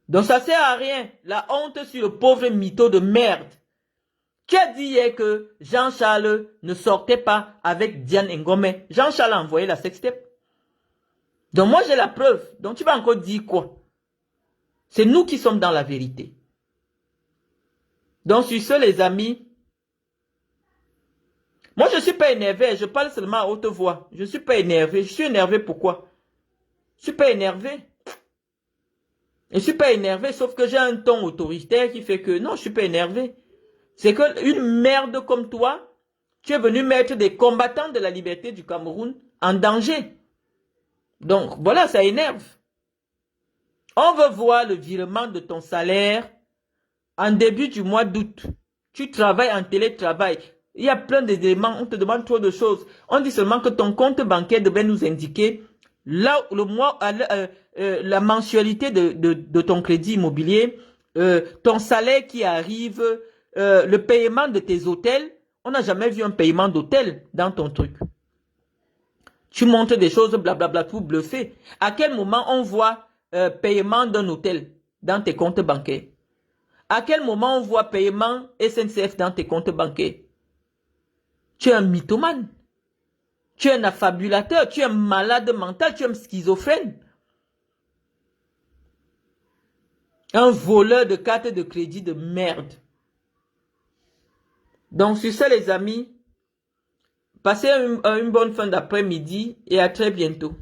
[SPEAKER 1] Donc ça sert à rien. La honte sur le pauvre mytho de merde. Tu as dit hier que Jean-Charles ne sortait pas avec Diane Ngome. Jean-Charles a envoyé la sextape. Donc moi j'ai la preuve. Donc tu vas encore dire quoi? C'est nous qui sommes dans la vérité. Donc sur ce les amis, moi je ne suis pas énervé. Je parle seulement à haute voix. Je ne suis pas énervé. Je suis énervé pourquoi? Je ne suis pas énervé. Je ne suis pas énervé sauf que j'ai un ton autoritaire qui fait que non je ne suis pas énervé. C'est qu'une merde comme toi, tu es venu mettre des combattants de la liberté du Cameroun en danger. Donc, voilà, ça énerve. On veut voir le virement de ton salaire en début du mois d'août. Tu travailles en télétravail. Il y a plein d'éléments, on te demande trop de choses. On dit seulement que ton compte bancaire devait nous indiquer là, le mois, la mensualité de ton crédit immobilier, ton salaire qui arrive, le paiement de tes hôtels. On n'a jamais vu un paiement d'hôtel dans ton truc. Tu montres des choses blablabla tout bluffé. À quel moment on voit paiement d'un hôtel dans tes comptes bancaires? À quel moment on voit paiement SNCF dans tes comptes bancaires? Tu es un mythomane. Tu es un affabulateur. Tu es un malade mental. Tu es un schizophrène. Un voleur de cartes de crédit de merde. Donc, sur ça, les amis, passez une bonne fin d'après-midi et à très bientôt.